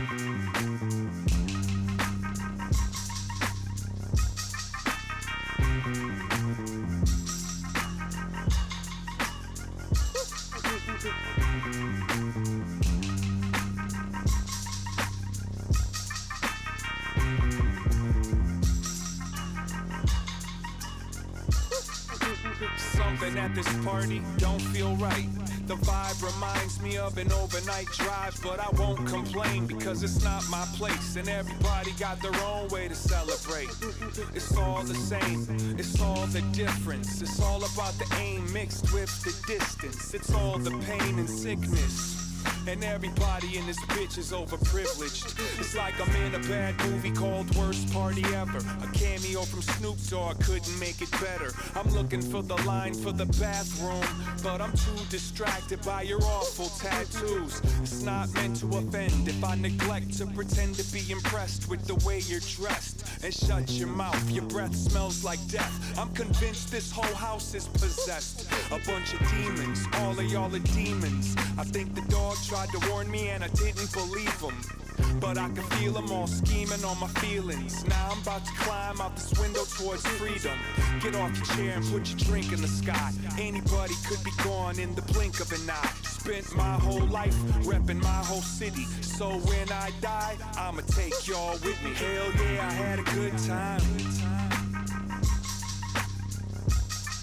Something at this party don't feel right. The vibe reminds me of an overnight drive, but I won't complain because it's not my place, and everybody got their own way to celebrate. It's all the same, it's all the difference. It's all about the aim mixed with the distance. It's all the pain and sickness. And everybody in this bitch is overprivileged. It's like I'm in a bad movie called Worst Party Ever. A cameo from Snoop Dogg couldn't make it better. I'm looking for the line for the bathroom, but I'm too distracted by your awful tattoos. It's not meant to offend if I neglect to pretend to be impressed with the way you're dressed. And shut your mouth, your breath smells like death. I'm convinced this whole house is possessed. A bunch of demons, all of y'all are demons. I think the dog tried to warn me and I didn't believe him, but I can feel them all scheming on my feelings. Now I'm about to climb out this window towards freedom. Get off your chair and put your drink in the sky. Anybody could be gone in the blink of an eye. Spent my whole life repping my whole city, so when I die, I'ma take y'all with me. Hell yeah, I had a good time,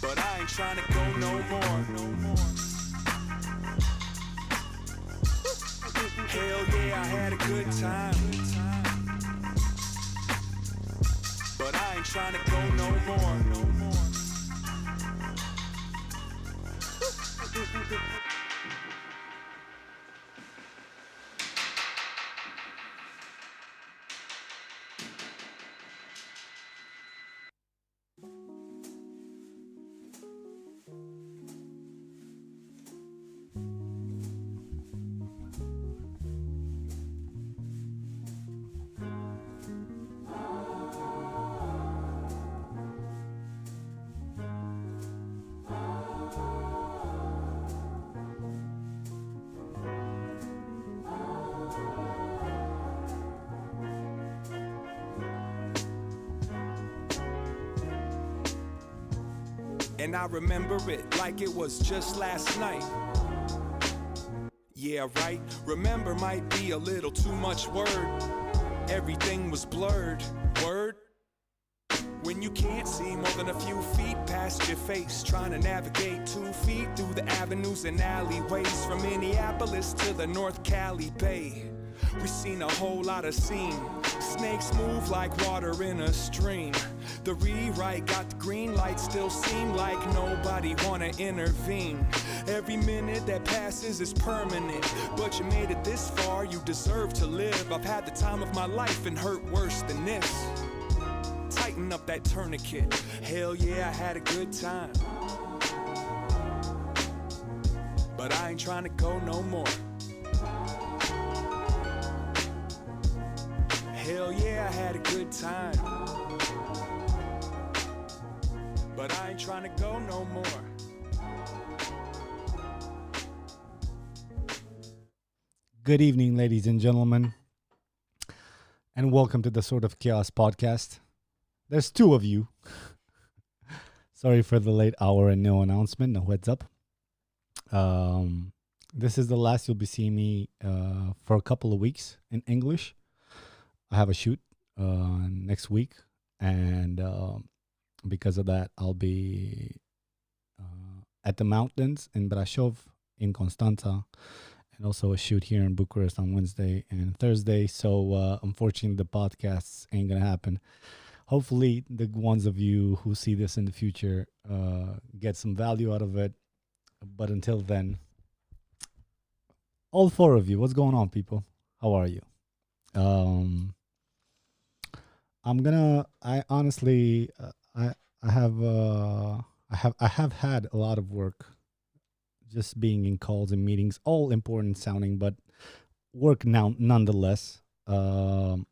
but I ain't trying to go no more. Hell yeah, I had a good time, but I ain't trying to go no more. And I remember it like it was just last night. Yeah, right, remember might be a little too much word. Everything was blurred, word. When you can't see more than a few feet past your face, trying to navigate 2 feet through the avenues and alleyways, from Minneapolis to the North Cali Bay. We seen a whole lot of scene. Snakes move like water in a stream. The rewrite got the green light, still seem like nobody wanna intervene. Every minute that passes is permanent, but you made it this far, you deserve to live. I've had the time of my life and hurt worse than this. Tighten up that tourniquet. Hell yeah, I had a good time, but I ain't trying to go no more. Hell yeah, I had a good time, but I ain't trying to go no more. Good evening, ladies and gentlemen, and welcome to the Sort of Chaos podcast. There's two of you. Sorry for the late hour and no announcement, no heads up. This is the last you'll be seeing me for a couple of weeks in English. I have a shoot next week, and because of that, I'll be at the mountains in Brasov, in Constanța, and also a shoot here in Bucharest on Wednesday and Thursday. So unfortunately, the podcasts ain't going to happen. Hopefully, the ones of you who see this in the future get some value out of it. But until then, all four of you, what's going on, people? How are you? I honestly, I have had a lot of work just being in calls and meetings, all important sounding, but work now nonetheless. And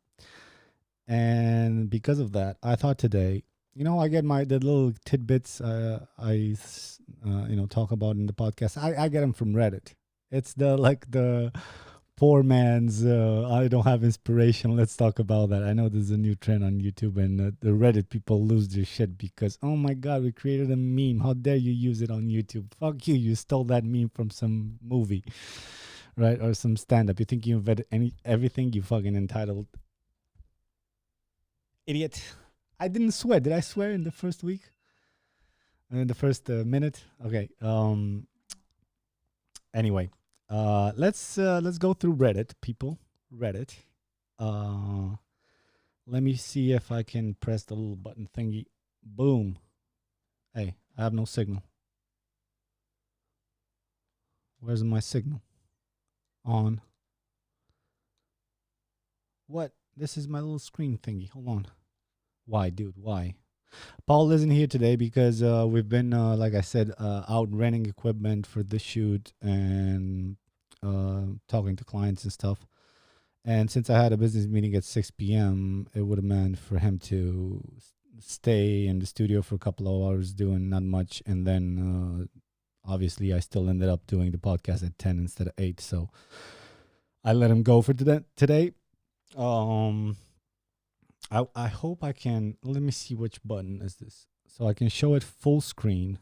because of that, I thought today, I get the little tidbits I talk about in the podcast. I get them from Reddit. It's the poor man's I don't have inspiration. Let's talk about that. I know there's a new trend on YouTube, and the Reddit people lose their shit because, oh my god, we created a meme. How dare you use it on YouTube? Fuck you. You stole that meme from some movie, right? Or some stand-up. You think you invented everything? You fucking entitled idiot. I didn't swear. Did I swear in the first week? In the first minute? Okay. Anyway, let's go through Reddit, people. Reddit. Let me see if I can press the little button thingy. Boom. Hey, I have no signal. Where's my signal? On. What? This is my little screen thingy. Hold on. Why, dude? Why? Paul isn't here today because we've been, like I said, out renting equipment for this shoot and talking to clients and stuff. And since I had a business meeting at 6 p.m., it would have meant for him to stay in the studio for a couple of hours doing not much. And then obviously I still ended up doing the podcast at 10 instead of 8. So I let him go for today. I hope I can. Let me see which button is this. So I can show it full screen.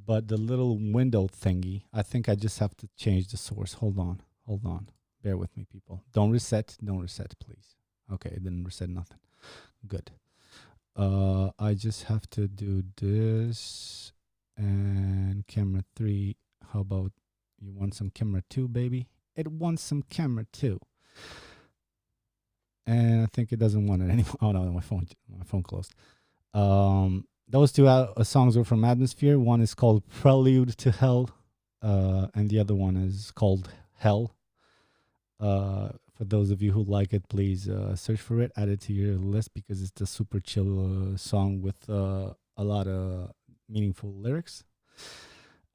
But the little window thingy, I think I just have to change the source. Hold on. Bear with me, people. Don't reset, please. Okay, it didn't reset nothing. Good. I just have to do this. And camera 3. How about you want some camera 2, baby? It wants some camera 2. And I think it doesn't want it anymore. Oh no, my phone closed. Those two songs were from Atmosphere. One is called Prelude to Hell, and the other one is called Hell. For those of you who like it, please search for it, add it to your list because it's a super chill song with a lot of meaningful lyrics.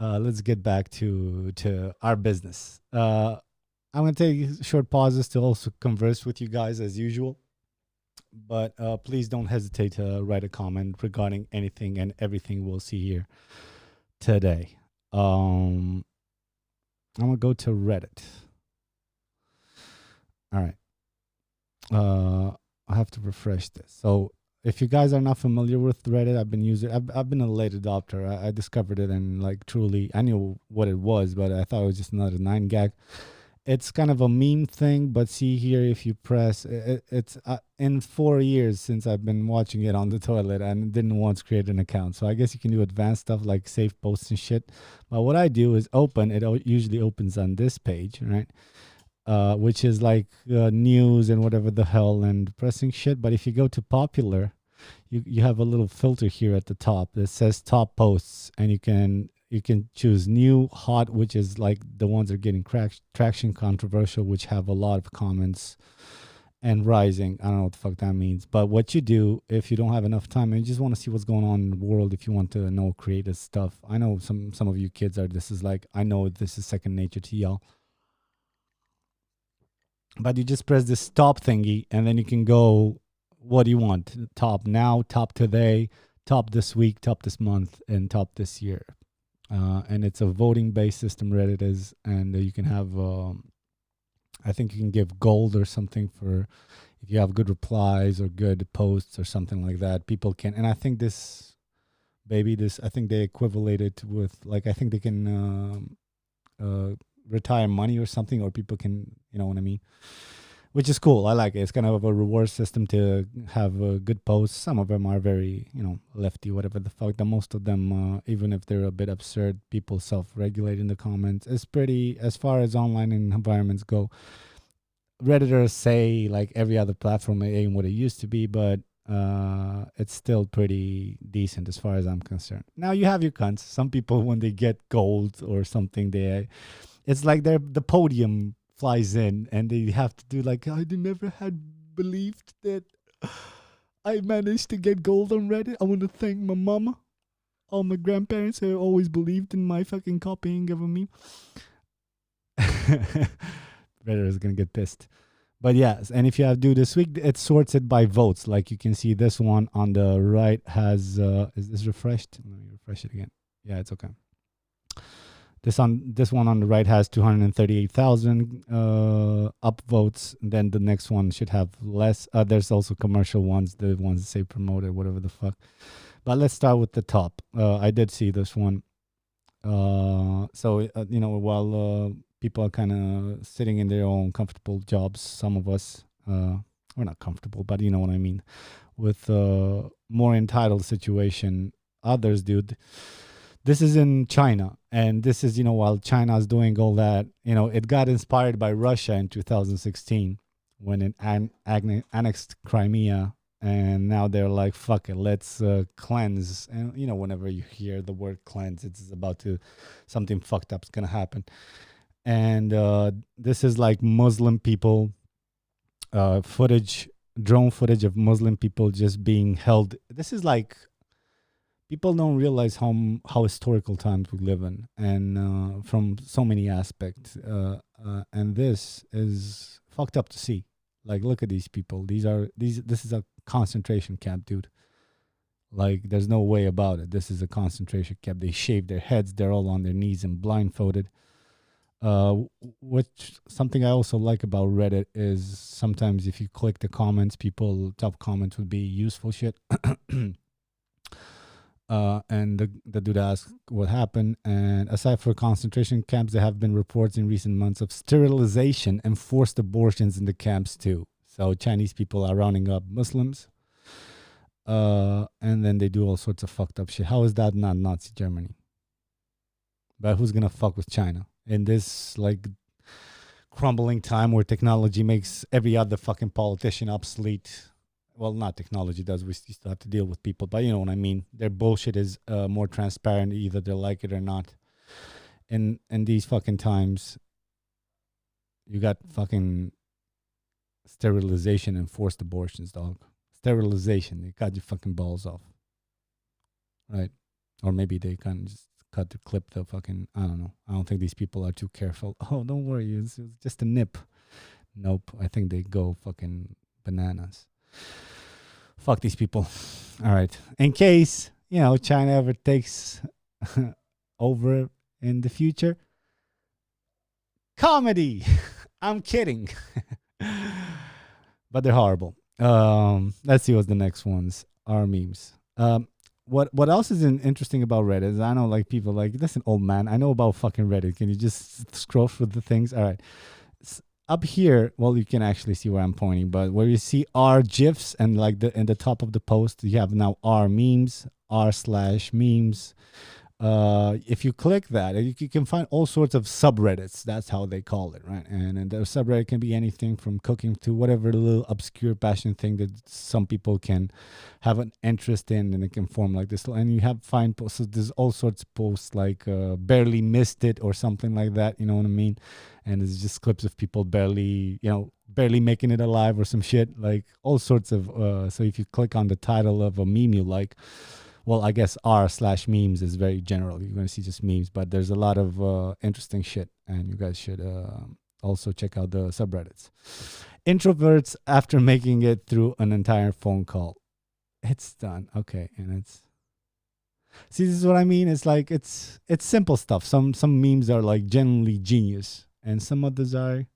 Let's get back to our business. I'm going to take short pauses to also converse with you guys as usual. But please don't hesitate to write a comment regarding anything and everything we'll see here today. I'm going to go to Reddit. All right. I have to refresh this. So if you guys are not familiar with Reddit, I've been a late adopter. I discovered it and like truly, I knew what it was, but I thought it was just another 9gag. It's kind of a meme thing, but see here, if you press, it's in 4 years since I've been watching it on the toilet and didn't once create an account. So I guess you can do advanced stuff like save posts and shit. But what I do is open, it usually opens on this page, right? Which is like news and whatever the hell and pressing shit. But if you go to popular, you have a little filter here at the top that says top posts, and you can choose new, hot, which is like the ones that are getting traction, controversial, which have a lot of comments, and rising. I don't know what the fuck that means. But what you do if you don't have enough time and you just want to see what's going on in the world, if you want to know creative stuff. I know some of you kids are, I know this is second nature to y'all. But you just press this top thingy and then you can go, what do you want? Top now, top today, top this week, top this month, and top this year. And it's a voting-based system, Reddit is, and you can have, I think you can give gold or something for if you have good replies or good posts or something like that. People can, and I think I think they equivalent it with, like, I think they can retire money or something, or people can, you know what I mean? Which is cool. I like it. It's kind of a reward system to have good posts. Some of them are very, lefty, whatever the fuck. The most of them, even if they're a bit absurd, people self-regulate in the comments. It's pretty, as far as online environments go, Redditors say, like every other platform, it ain't what it used to be, but it's still pretty decent as far as I'm concerned. Now, you have your cunts. Some people, when they get gold or something, it's like the podium flies in and they have to do like, I never had believed that I managed to get gold on Reddit. I want to thank my mama, all my grandparents who always believed in my fucking copying of a meme. Reddit is gonna get pissed. But yes, and if you have to do this week, it sorts it by votes. Like you can see this one on the right has, is this refreshed? Let me refresh it again. Yeah, it's okay. This one on the right has 238,000 upvotes. Then the next one should have less. There's also commercial ones, the ones that say promoted, whatever the fuck. But let's start with the top. I did see this one. While people are kind of sitting in their own comfortable jobs, some of us, we're not comfortable, but you know what I mean, with more entitled situation. Others, dude. This is in China, and this is, while China is doing all that, it got inspired by Russia in 2016 when it annexed Crimea, and now they're like, fuck it, let's cleanse. And, whenever you hear the word cleanse, it's about to, something fucked up is going to happen. And this is like Muslim people, drone footage of Muslim people just being held. This is like, people don't realize how historical times we live in, and from so many aspects. And this is fucked up to see. Like, look at these people. This is a concentration camp, dude. Like, there's no way about it. This is a concentration camp. They shave their heads. They're all on their knees and blindfolded. Which something I also like about Reddit is sometimes if you click the comments, top comments would be useful shit. And the dude asked what happened. And aside from concentration camps, there have been reports in recent months of sterilization and forced abortions in the camps too. So Chinese people are rounding up Muslims, and then they do all sorts of fucked up shit. How is that not Nazi Germany? But who's gonna fuck with China in this like crumbling time where technology makes every other fucking politician obsolete? Well, not technology does. We still have to deal with people, but you know what I mean. Their bullshit is more transparent. Either they like it or not. In these fucking times, you got fucking sterilization and forced abortions, dog. Sterilization. They cut your fucking balls off, right? Or maybe they kind of just clip the fucking. I don't know. I don't think these people are too careful. Oh, don't worry. It's just a nip. Nope. I think they go fucking bananas. Fuck these people. All right. In case, China ever takes over in the future. Comedy. I'm kidding. But they're horrible. Let's see what's the next ones are memes. What else is interesting about Reddit is I know like people like, listen, old man, I know about fucking Reddit. Can you just scroll through the things? All right. Up here, well, you can actually see where I'm pointing, but where you see R GIFs and like in the top of the post, you have now R memes, r/memes. If you click that, you can find all sorts of subreddits. That's how they call it, right? And the subreddit can be anything from cooking to whatever little obscure passion thing that some people can have an interest in, and it can form like this. And you find posts. So there's all sorts of posts like barely missed it or something like that. You know what I mean? And it's just clips of people barely making it alive or some shit, like all sorts of. So if you click on the title of a meme you like. Well, I guess r/memes is very general. You're going to see just memes, but there's a lot of interesting shit, and you guys should also check out the subreddits. Introverts after making it through an entire phone call. It's done. Okay, and see, this is what I mean. It's like it's simple stuff. Some memes are like genuinely genius, and some others are,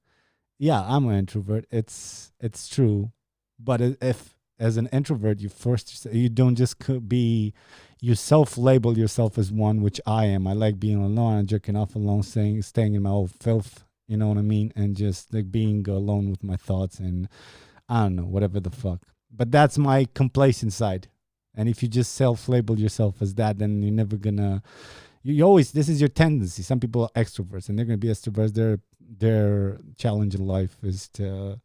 yeah, I'm an introvert. It's true, but if as an introvert, you don't just you self-label yourself as one, which I am. I like being alone and jerking off alone, staying in my old filth, you know what I mean? And just like being alone with my thoughts and I don't know, whatever the fuck. But that's my complacent side. And if you just self-label yourself as that, then you're never gonna, this is your tendency. Some people are extroverts and they're gonna be extroverts. Their challenge in life is to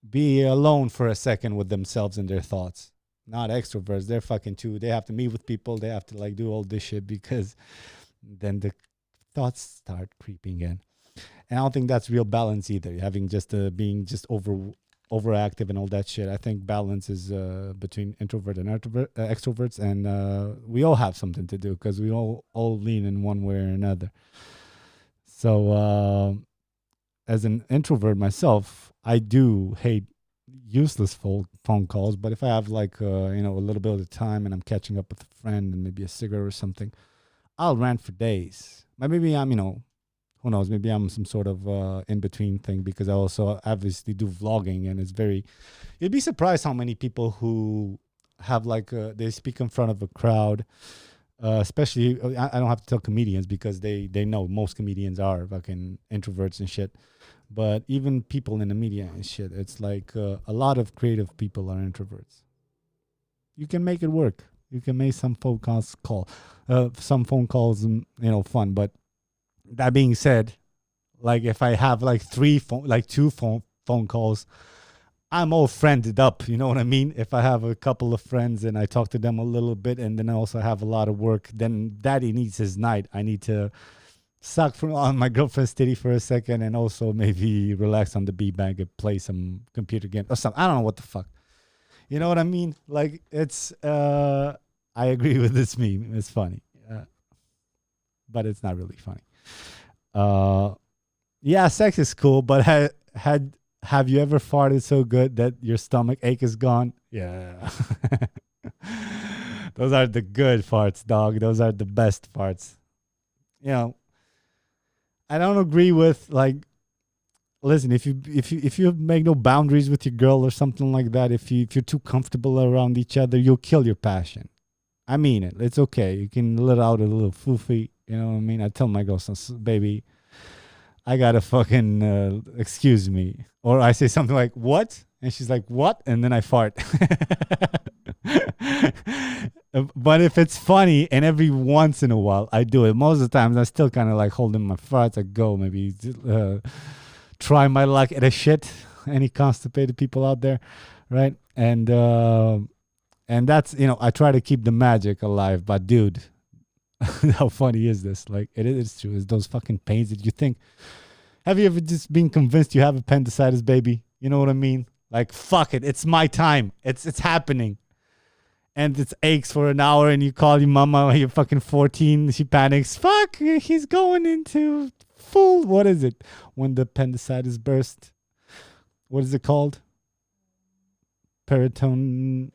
be alone for a second with themselves and their thoughts. Not extroverts. They're fucking too. They have to meet with people. They have to like do all this shit because then the thoughts start creeping in. And I don't think that's real balance either. Having just being just overactive and all that shit. I think balance is between introvert and extroverts, and we all have something to do because we all lean in one way or another. So as an introvert myself, I do hate useless phone calls, but if I have like a little bit of time and I'm catching up with a friend and maybe a cigarette or something, I'll rant for days. But maybe I'm, who knows? Maybe I'm some sort of in between thing because I also obviously do vlogging, and it's very. You'd be surprised how many people who have like they speak in front of a crowd. Especially, I don't have to tell comedians because they know most comedians are fucking introverts and shit. But even people in the media and shit, it's like a lot of creative people are introverts. You can make it work. You can make some phone calls fun. But that being said, like if I have like two phone calls, I'm all friended up. You know what I mean? If I have a couple of friends and I talk to them a little bit, and then I also have a lot of work, then daddy needs his night. I need to suck from on my girlfriend's titty for a second, and also maybe relax on the beanbag and play some computer game or something. I don't know what the fuck. You know what I mean? Like it's. I agree with this meme. It's funny, but it's not really funny. Yeah, sex is cool, but have you ever farted so good that your stomach ache is gone? Yeah. Those are the good farts, dog. Those are the best farts. I don't agree with like listen, if you make no boundaries with your girl or something like that, if you're too comfortable around each other, you'll kill your passion. I mean it. It's okay. You can let out a little foofy, you know what I mean? I tell my girl, baby, I gotta fucking excuse me. Or I say something like, what? And she's like, what? And then I fart. But if it's funny, and every once in a while I do it, most of the times I still kind of like holding my farts. I go maybe try my luck at a shit. Any constipated people out there, right? And that's, I try to keep the magic alive. But dude, how funny is this? Like, it is true. It's those fucking pains that you think. Have you ever just been convinced you have appendicitis, baby? You know what I mean? Like, fuck it. It's my time. It's happening. And it aches for an hour, and you call your mama when you're fucking 14. She panics. Fuck, he's going into full, what is it? When the appendicitis burst. What is it called? Peritonita.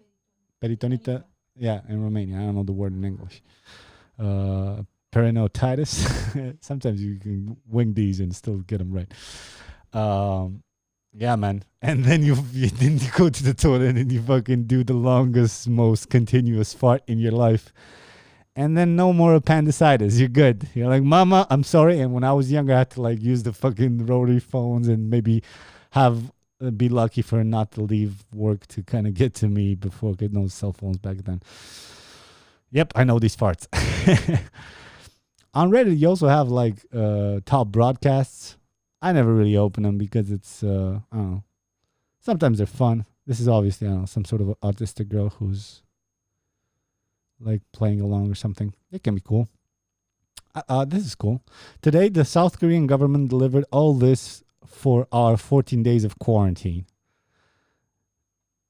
Yeah, in Romania. I don't know the word in English. Peritonitis. Sometimes you can wing these and still get them right. Yeah, man. And then you go to the toilet and you fucking do the longest, most continuous fart in your life. And then no more appendicitis. You're good. You're like, mama, I'm sorry. And when I was younger, I had to like use the fucking rotary phones and maybe be lucky for her not to leave work to kind of get to me before getting no cell phones back then. Yep, I know these farts. On Reddit, you also have like top broadcasts. I never really open them because it's, I don't know. Sometimes they're fun. This is obviously, I don't know, some sort of autistic girl who's like playing along or something. It can be cool. This is cool. Today, the South Korean government delivered all this for our 14 days of quarantine.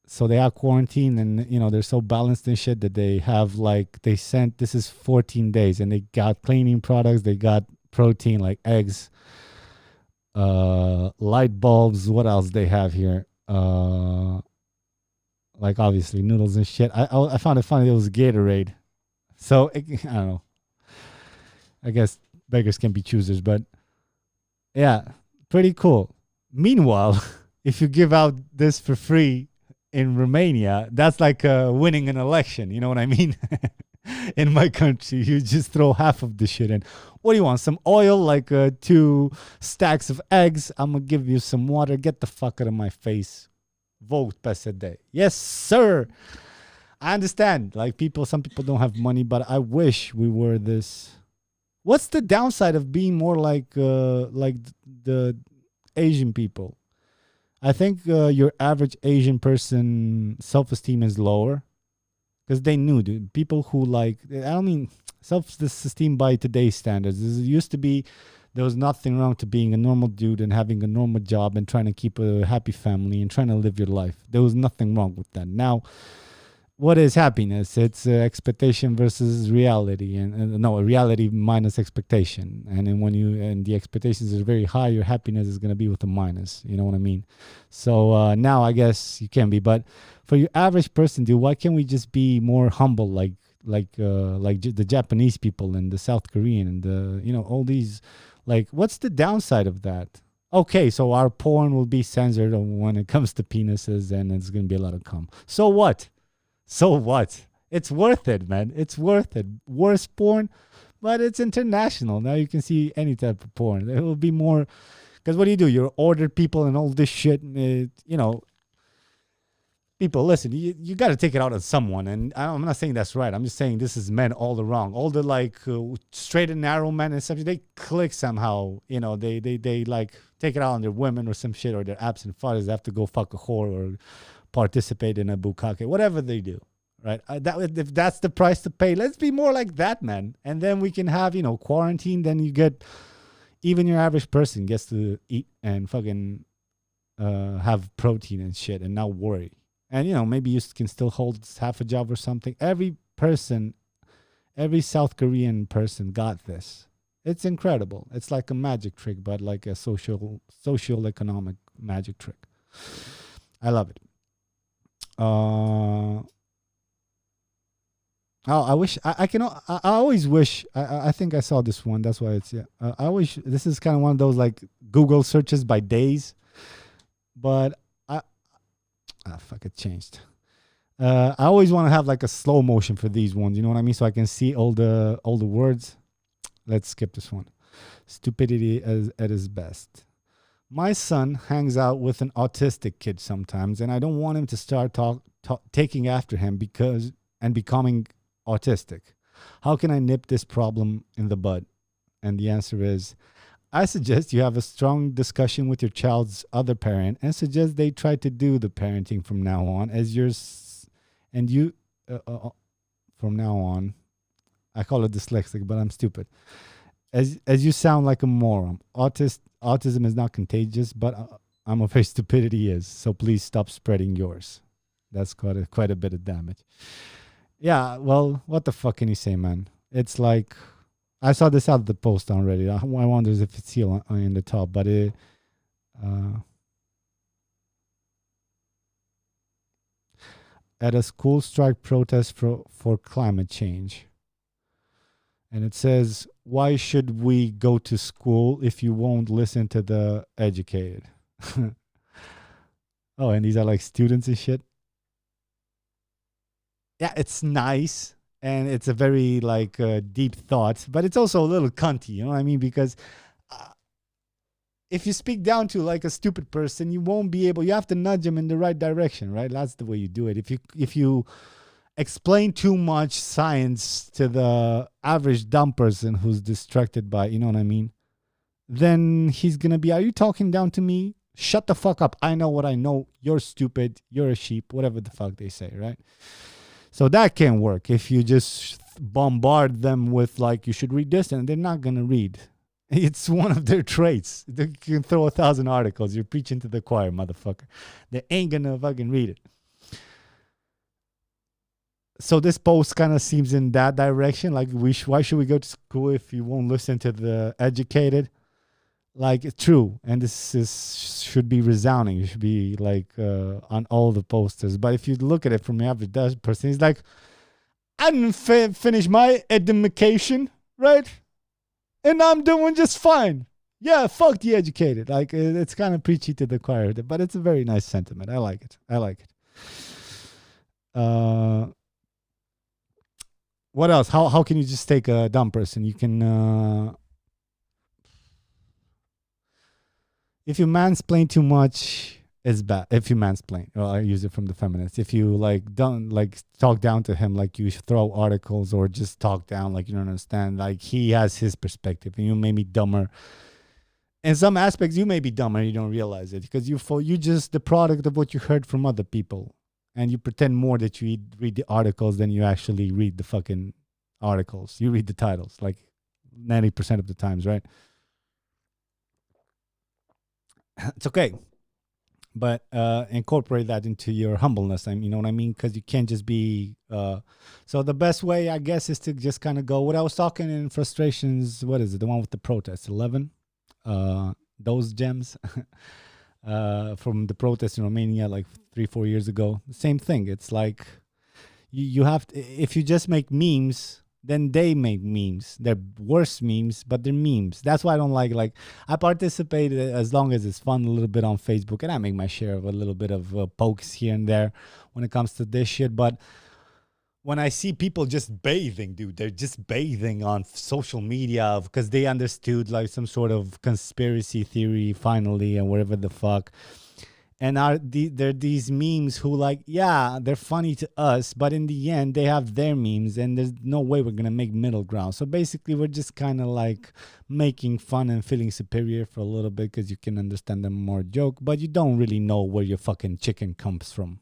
So they are quarantined, and they're so balanced and shit that they have like this is 14 days, and they got cleaning products, they got protein like eggs, light bulbs. What else they have here? Like obviously noodles and shit. I found it funny. It was Gatorade, so I don't know. I guess beggars can be choosers, but yeah, pretty cool. Meanwhile, if you give out this for free in Romania, that's like winning an election. You know what I mean? In my country, you just throw half of the shit in. What do you want? Some oil, like 2 stacks of eggs. I'm going to give you some water. Get the fuck out of my face. Vote PSD. Yes, sir. I understand. Like some people don't have money, but I wish we were this. What's the downside of being more like the Asian people? I think your average Asian person self-esteem is lower because they knew, dude. People who I don't mean self-esteem by today's standards. It used to be there was nothing wrong to being a normal dude and having a normal job and trying to keep a happy family and trying to live your life. There was nothing wrong with that. Now, what is happiness? It's expectation versus reality, and no, reality minus expectation. And then when the expectations are very high, your happiness is going to be with a minus. You know what I mean? So now I guess you can be, but for your average person, dude, why can't we just be more humble? Like the Japanese people and the South Korean and the all these, like, what's the downside of that? Okay, so our porn will be censored when it comes to penises, and it's gonna be a lot of cum. So what? So what? It's worth it, man. It's worth it. Worse porn, but it's international. Now you can see any type of porn. It will be more, because what do? You order people and all this shit. People, listen, you got to take it out on someone. And I'm not saying that's right. I'm just saying this is men all the wrong. All the straight and narrow men and stuff, they click somehow. They like take it out on their women or some shit, or their absent fathers. They have to go fuck a whore or participate in a bukkake, whatever they do. Right? If that's the price to pay, let's be more like that, man. And then we can have, quarantine. Then you get, even your average person gets to eat and fucking have protein and shit and not worry. And, maybe you can still hold half a job or something. Every South Korean person got this. It's incredible. It's like a magic trick, but like a social economic magic trick. I love it. I wish I always wish. I think I saw this one. That's why it's I wish this is kind of one of those like Google searches by days, but fuck, it changed. I always want to have like a slow motion for these ones. You know what I mean? So I can see all the words. Let's skip this one. Stupidity at its best. My son hangs out with an autistic kid sometimes, and I don't want him to start taking after him and becoming autistic. How can I nip this problem in the bud? And the answer is, I suggest you have a strong discussion with your child's other parent and suggest they try to do the parenting from now on from now on. I call it dyslexic, but I'm stupid. As you sound like a moron. Autism is not contagious, but I'm afraid stupidity is. So please stop spreading yours. That's quite a bit of damage. Yeah, well, what the fuck can you say, man? It's like, I saw this out of the post already. I wonder if it's here in the top, but at a school strike protest for climate change. And it says, why should we go to school if you won't listen to the educated? Oh, and these are like students and shit. Yeah, it's nice. And it's a very like deep thought, but it's also a little cunty, you know what I mean? Because if you speak down to like a stupid person, you won't be able. You have to nudge them in the right direction, right? That's the way you do it. If you explain too much science to the average dumb person who's distracted by, you know what I mean? Then he's gonna be, are you talking down to me? Shut the fuck up. I know what I know. You're stupid. You're a sheep. Whatever the fuck they say, right? So that can't work if you just bombard them with like, you should read this, and they're not going to read. It's one of their traits. They can throw 1,000 articles. You're preaching to the choir, motherfucker. They ain't going to fucking read it. So this post kind of seems in that direction. Like, why should we go to school if you won't listen to the educated? Like, it's true. And should be resounding. It should be like on all the posters. But if you look at it from the average person, he's like, I didn't finish my education, right? And I'm doing just fine. Yeah, fuck the educated. Like, it's kind of preachy to the choir. But it's a very nice sentiment. I like it. What else? How can you just take a dumb person? You can... if you mansplain too much, it's bad. If you mansplain, I use it from the feminists. If you don't talk down to him, like you throw articles or just talk down, like you don't understand, like he has his perspective and you may be dumber. In some aspects, you may be dumber and you don't realize it because you just the product of what you heard from other people, and you pretend more that you read the articles than you actually read the fucking articles. You read the titles like 90% of the times, right? It's okay, but incorporate that into your humbleness. You know what I mean? Because you can't just be. So the best way, I guess, is to just kind of go. What I was talking in frustrations. What is it? The one with the protests. 11. Those gems from the protest in Romania, like 3-4 years ago. The same thing. It's like You have to, if you just make memes, then they make memes. They're worse memes, but they're memes. That's why I don't like I participate as long as it's fun a little bit on Facebook, and I make my share of a little bit of pokes here and there when it comes to this shit. But when I see people just bathing, dude, they're just bathing on social media because they understood like some sort of conspiracy theory finally and whatever the fuck. And there are these memes who like, yeah, they're funny to us, but in the end, they have their memes, and there's no way we're going to make middle ground. So basically, we're just kind of like making fun and feeling superior for a little bit because you can understand them more joke, but you don't really know where your fucking chicken comes from.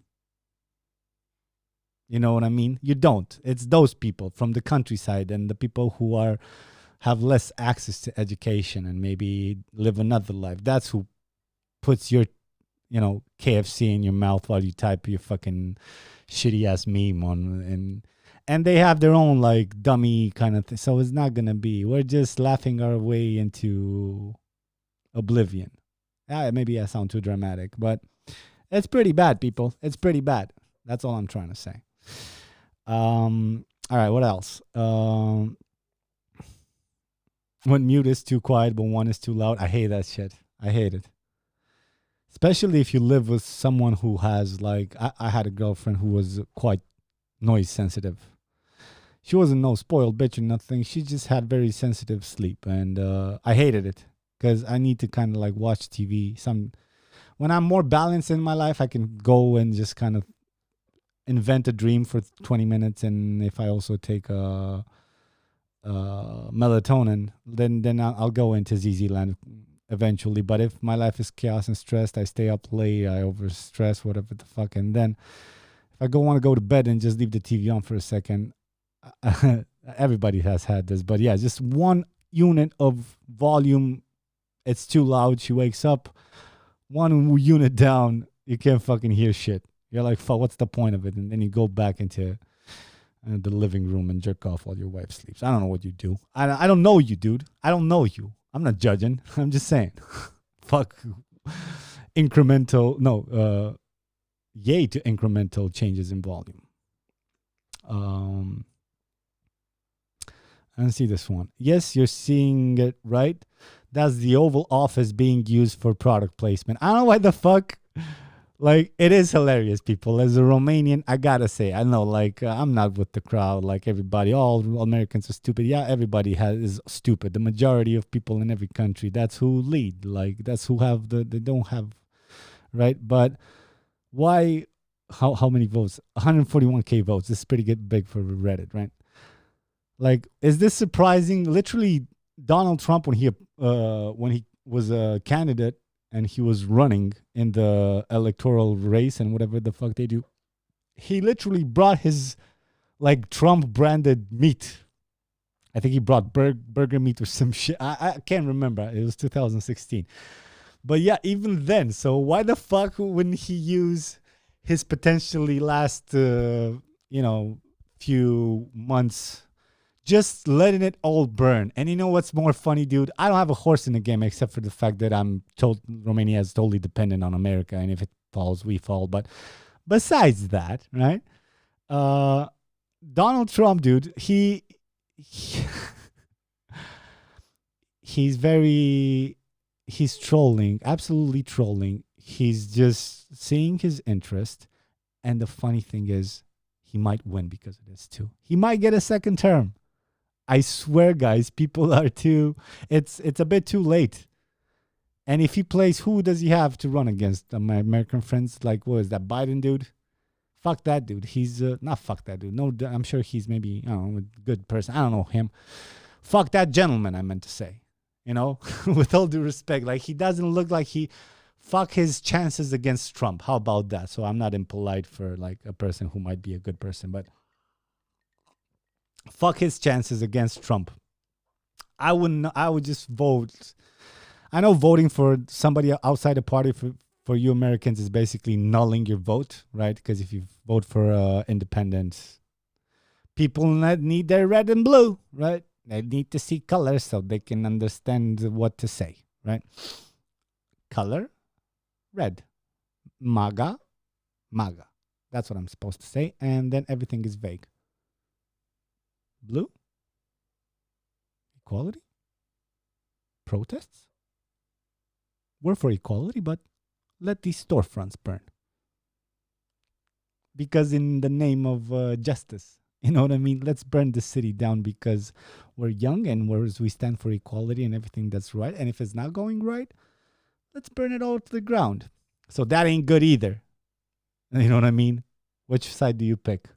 You know what I mean? You don't. It's those people from the countryside and the people who have less access to education and maybe live another life. That's who puts your KFC in your mouth while you type your fucking shitty ass meme on, and they have their own like dummy kind of thing. So it's not gonna be. We're just laughing our way into oblivion. Maybe I sound too dramatic, but it's pretty bad, people. It's pretty bad. That's all I'm trying to say. All right, what else? When mute is too quiet, but one is too loud. I hate that shit. I hate it. Especially if you live with someone who has like, I had a girlfriend who was quite noise sensitive. She wasn't no spoiled bitch or nothing. She just had very sensitive sleep. And I hated it because I need to kind of like watch TV. When I'm more balanced in my life, I can go and just kind of invent a dream for 20 minutes. And if I also take melatonin, then I'll go into ZZ land eventually. But if my life is chaos and stressed, I stay up late, I overstress, whatever the fuck, and then if I want to go to bed and just leave the TV on for a second, everybody has had this, but yeah, just one unit of volume, it's too loud, she wakes up, one unit down, you can't fucking hear shit. You're like, fuck, what's the point of it? And then you go back into the living room and jerk off while your wife sleeps. I don't know what you do. I don't know you, dude. I don't know you. I'm not judging. I'm just saying. Fuck. Incremental. Yay to incremental changes in volume. I don't see this one. Yes, you're seeing it right. That's the Oval Office being used for product placement. I don't know why the fuck. Like, it is hilarious, people. As a Romanian, I gotta say, I know, like, I'm not with the crowd, like everybody. All Americans are stupid. Yeah, everybody is stupid. The majority of people in every country, that's who lead. Like, that's who they don't have, right? But why, how many votes? 141K votes. This is pretty big for Reddit, right? Like, is this surprising? Literally, Donald Trump, when he was a candidate, and he was running in the electoral race and whatever the fuck they do, he literally brought his like Trump branded meat. I think he brought burger meat or some shit. I can't remember. It was 2016. But yeah, even then. So why the fuck wouldn't he use his potentially last, few months just letting it all burn? And you know what's more funny, dude? I don't have a horse in the game except for the fact that I'm told Romania is totally dependent on America, and if it falls, we fall. But besides that, right? Donald Trump, dude, he's trolling, absolutely trolling. He's just seeing his interest, and the funny thing is, he might win because of this too. He might get a second term. I swear, guys, people are it's a bit too late. And if he plays, who does he have to run against? My American friends, like, what is that, Biden dude? Fuck that dude. He's, not fuck that dude. No, I'm sure he's maybe, I don't know, a good person. I don't know him. Fuck that gentleman, I meant to say. With all due respect. Like, he doesn't look like fuck his chances against Trump. How about that? So I'm not impolite for, like, a person who might be a good person, but fuck his chances against Trump. I would just vote. I know voting for somebody outside the party for you Americans is basically nulling your vote, right? Because if you vote for independent, people need their red and blue, right? They need to see color so they can understand what to say, right? Color, red. MAGA, MAGA. That's what I'm supposed to say. And then everything is vague. Blue? Equality? Protests? We're for equality, but let these storefronts burn. Because in the name of justice, you know what I mean? Let's burn the city down because we're young and we stand for equality and everything that's right. And if it's not going right, let's burn it all to the ground. So that ain't good either. You know what I mean? Which side do you pick?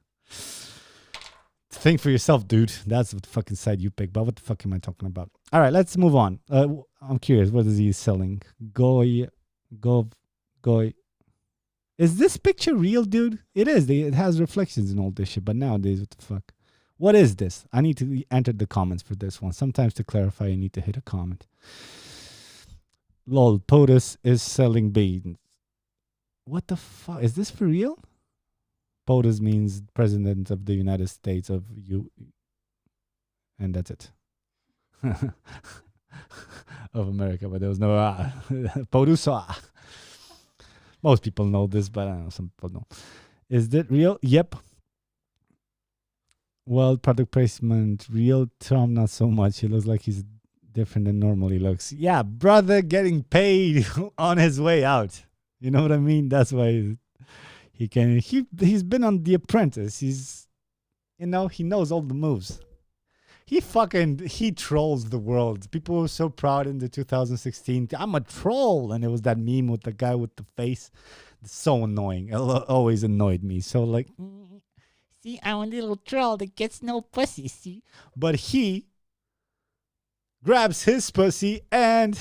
Think for yourself, dude. That's what fucking side you pick. But what the fuck am I talking about? All right, let's move on. I'm curious. What is he selling? Goy. Is this picture real, dude? It is. It has reflections and all this shit. But nowadays, what the fuck? What is this? I need to enter the comments for this one. Sometimes to clarify, you need to hit a comment. Lol, POTUS is selling beans. What the fuck? Is this for real? POTUS means President of the United States of you. And that's it. Of America, but there was no POTUS. Most people know this, but I don't know, some people don't. Is that real? Yep. Well, product placement, real Trump, not so much. He looks like he's different than normally looks. Yeah, brother getting paid on his way out. You know what I mean? That's why he's been on The Apprentice. He's, he knows all the moves. He trolls the world. People were so proud in the 2016. I'm a troll. And it was that meme with the guy with the face. It's so annoying. It always annoyed me. So like, see, I'm a little troll that gets no pussy, see? But he grabs his pussy and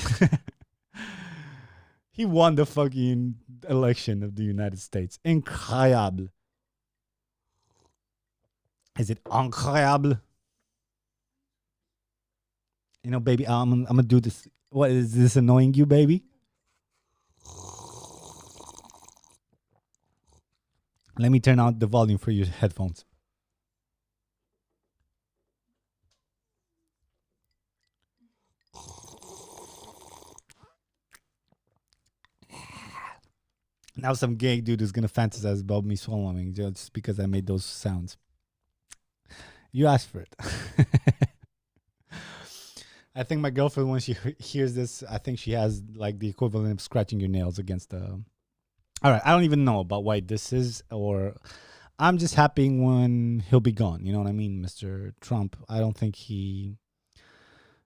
he won the fucking election of the United States. Incroyable. Is it incroyable? You know, baby, I'm gonna do this. What is this annoying you, baby? Let me turn out the volume for your headphones. Now some gay dude is gonna fantasize about me swallowing just because I made those sounds. You asked for it. I think my girlfriend, when she hears this, I think she has like the equivalent of scratching your nails against the. All right, I don't even know about why this is, or I'm just happy when he'll be gone. You know what I mean, Mr. Trump? I don't think he's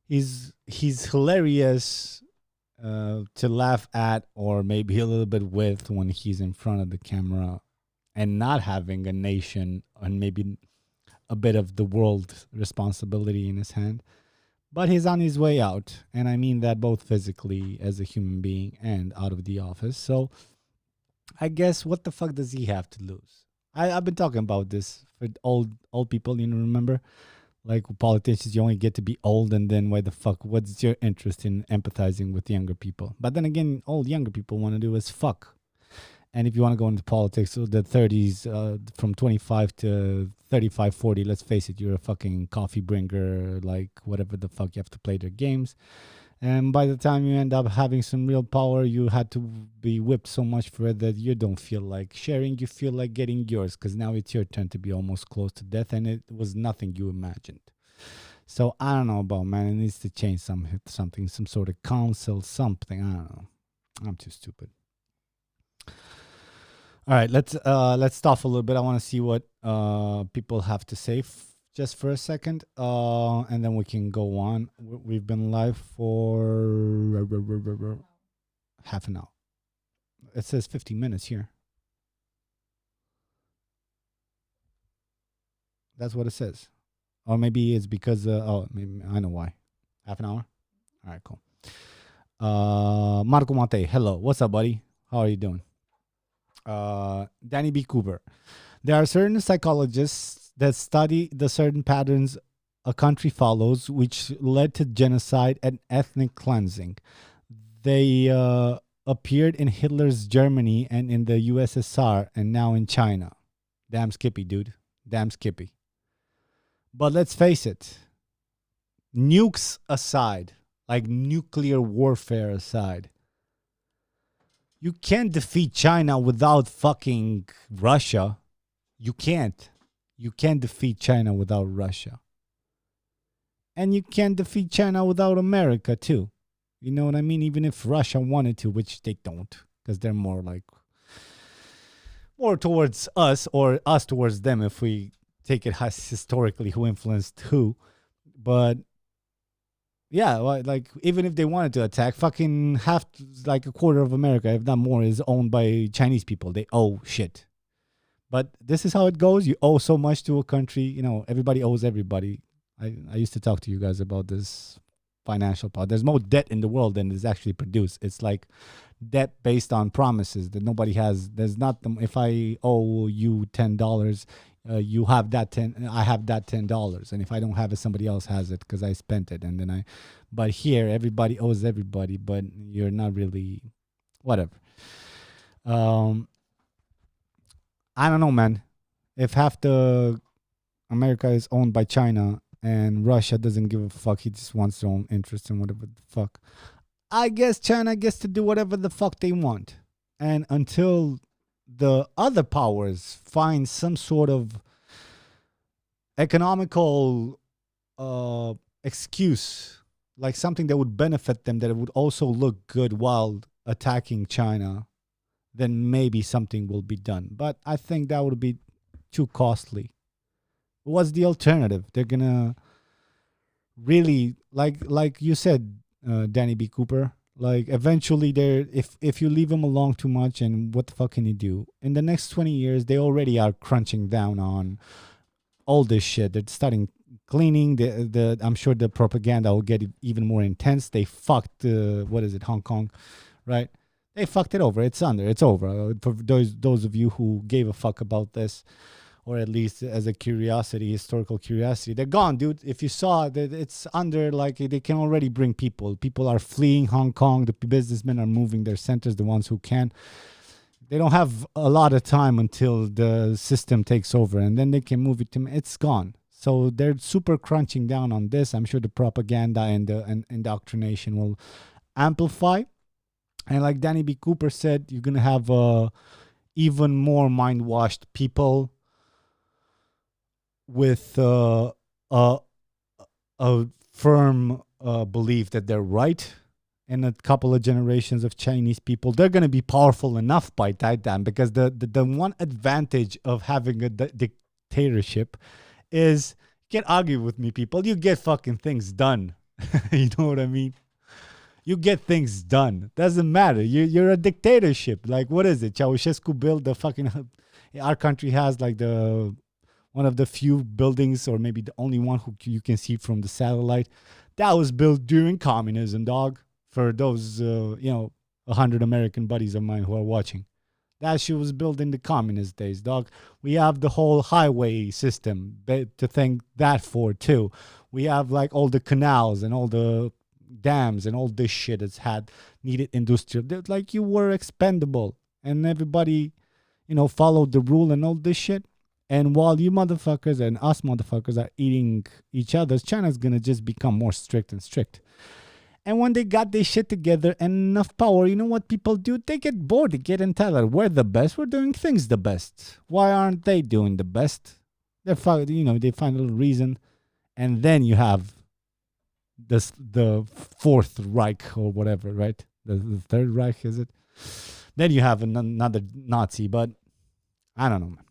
hilarious to laugh at, or maybe a little bit with when he's in front of the camera, and not having a nation and maybe a bit of the world responsibility in his hand. But he's on his way out, and I mean that both physically as a human being and out of the office. So I guess what the fuck does he have to lose? I've been talking about this for old people, you know, remember? Like politicians, you only get to be old, and then why the fuck, what's your interest in empathizing with younger people? But then again, all younger people want to do is fuck. And if you want to go into politics, so the 30s, from 25 to 35, 40, let's face it, you're a fucking coffee bringer, like whatever the fuck, you have to play their games. And by the time you end up having some real power, you had to be whipped so much for it that you don't feel like sharing, you feel like getting yours, because now it's your turn to be almost close to death, and it was nothing you imagined. So I don't know about, man, it needs to change something, some sort of council, something, I don't know. I'm too stupid. All right, let's stop a little bit. I want to see what people have to say just for a second, and then we can go on. We've been live for half an hour. It says 15 minutes here. That's what it says. Or maybe it's because, maybe I know why. Half an hour? All right, cool. Marco Mate, hello. What's up, buddy? How are you doing? Danny B. Cooper. There are certain psychologists that study the certain patterns a country follows, which led to genocide and ethnic cleansing. They appeared in Hitler's Germany and in the USSR and now in China. Damn Skippy, dude. Damn Skippy. But let's face it, nukes aside, like nuclear warfare aside, You can't defeat China without fucking Russia. You can't. You can't defeat China without Russia. And you can't defeat China without America, too. You know what I mean? Even if Russia wanted to, which they don't, because they're more like more towards us or us towards them if we take it historically who influenced who. But yeah, like even if they wanted to attack, fucking half, like a quarter of America, if not more, is owned by Chinese people. They owe shit. But this is how it goes. You owe so much to a country. You know, everybody owes everybody. I used to talk to you guys about this financial part. There's more debt in the world than is actually produced. It's like debt based on promises that nobody has. There's not if I owe you $10, you have that 10. I have that $10, and if I don't have it, somebody else has it because I spent it. And then but here everybody owes everybody, but you're not really, whatever. I don't know, man. If half the America is owned by China and Russia doesn't give a fuck, he just wants their own interests and whatever the fuck, I guess China gets to do whatever the fuck they want. And until the other powers find some sort of economical excuse, like something that would benefit them, that it would also look good while attacking China, then maybe something will be done. But I think that would be too costly. What's the alternative? They're gonna really, like you said, Danny B. Cooper, like eventually they're, if you leave them alone too much, and what the fuck can you do? In the next 20 years, they already are crunching down on all this shit. They're starting cleaning. I'm sure the propaganda will get even more intense. They fucked, what is it, Hong Kong, right? They fucked it over. It's over. For those of you who gave a fuck about this, or at least as a curiosity, historical curiosity, they're gone, dude. If you saw that, it's under, like, they can already bring people. People are fleeing Hong Kong. The businessmen are moving their centers, the ones who can. They don't have a lot of time until the system takes over, and then they can move it to, it's gone. So they're super crunching down on this. I'm sure the propaganda and the indoctrination will amplify. And like Danny B. Cooper said, you're going to have even more mind-washed people with a firm belief that they're right. And a couple of generations of Chinese people, they're going to be powerful enough by that time, because the one advantage of having a dictatorship is, you can't argue with me, people. You get fucking things done. You know what I mean? You get things done. Doesn't matter. You're a dictatorship. Like, what is it? Ceausescu built the fucking... Our country has like one of the few buildings, or maybe the only one who you can see from the satellite, that was built during communism, dog. For those, 100 American buddies of mine who are watching. That shit was built in the communist days, dog. We have the whole highway system to thank that for, too. We have like all the canals and all the dams and all this shit that's needed industrial. Like, you were expendable, and everybody, followed the rule and all this shit. And while you motherfuckers and us motherfuckers are eating each other's, China's gonna just become more strict and strict. And when they got this shit together and enough power, you know what people do? They get bored. They get entitled. We're the best. We're doing things the best. Why aren't they doing the best? They find a little reason. And then you have the Fourth Reich or whatever, right? The Third Reich, is it? Then you have another Nazi, but I don't know, man.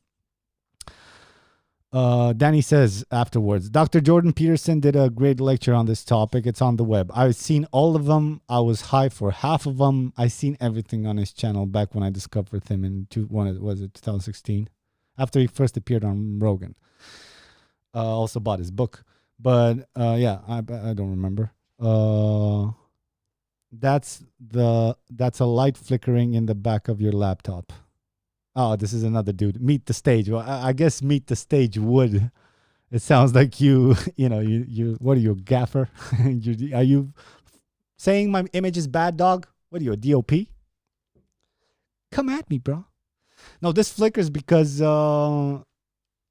Danny says afterwards, Dr. Jordan Peterson did a great lecture on this topic. It's on the web. I've seen all of them. I was high for half of them. I seen everything on his channel back when I discovered him in 2016, after he first appeared on Rogan. Also bought his book, but I don't remember. That's a light flickering in the back of your laptop. Oh, this is another dude. Meet the Stage. Well, I guess Meet the Stage would. It sounds like you what are you, a gaffer? Are you saying my image is bad, dog? What are you, a DOP? Come at me, bro. No, this flickers because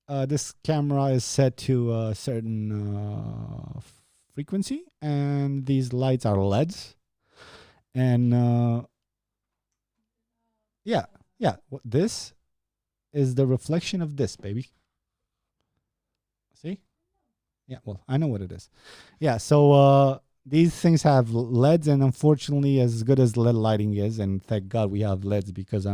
this camera is set to a certain frequency, and these lights are LEDs. And Yeah, yeah. This is the reflection of this, baby. See? Yeah, well, I know what it is. Yeah, so these things have LEDs, and unfortunately, as good as LED lighting is, and thank God we have LEDs because,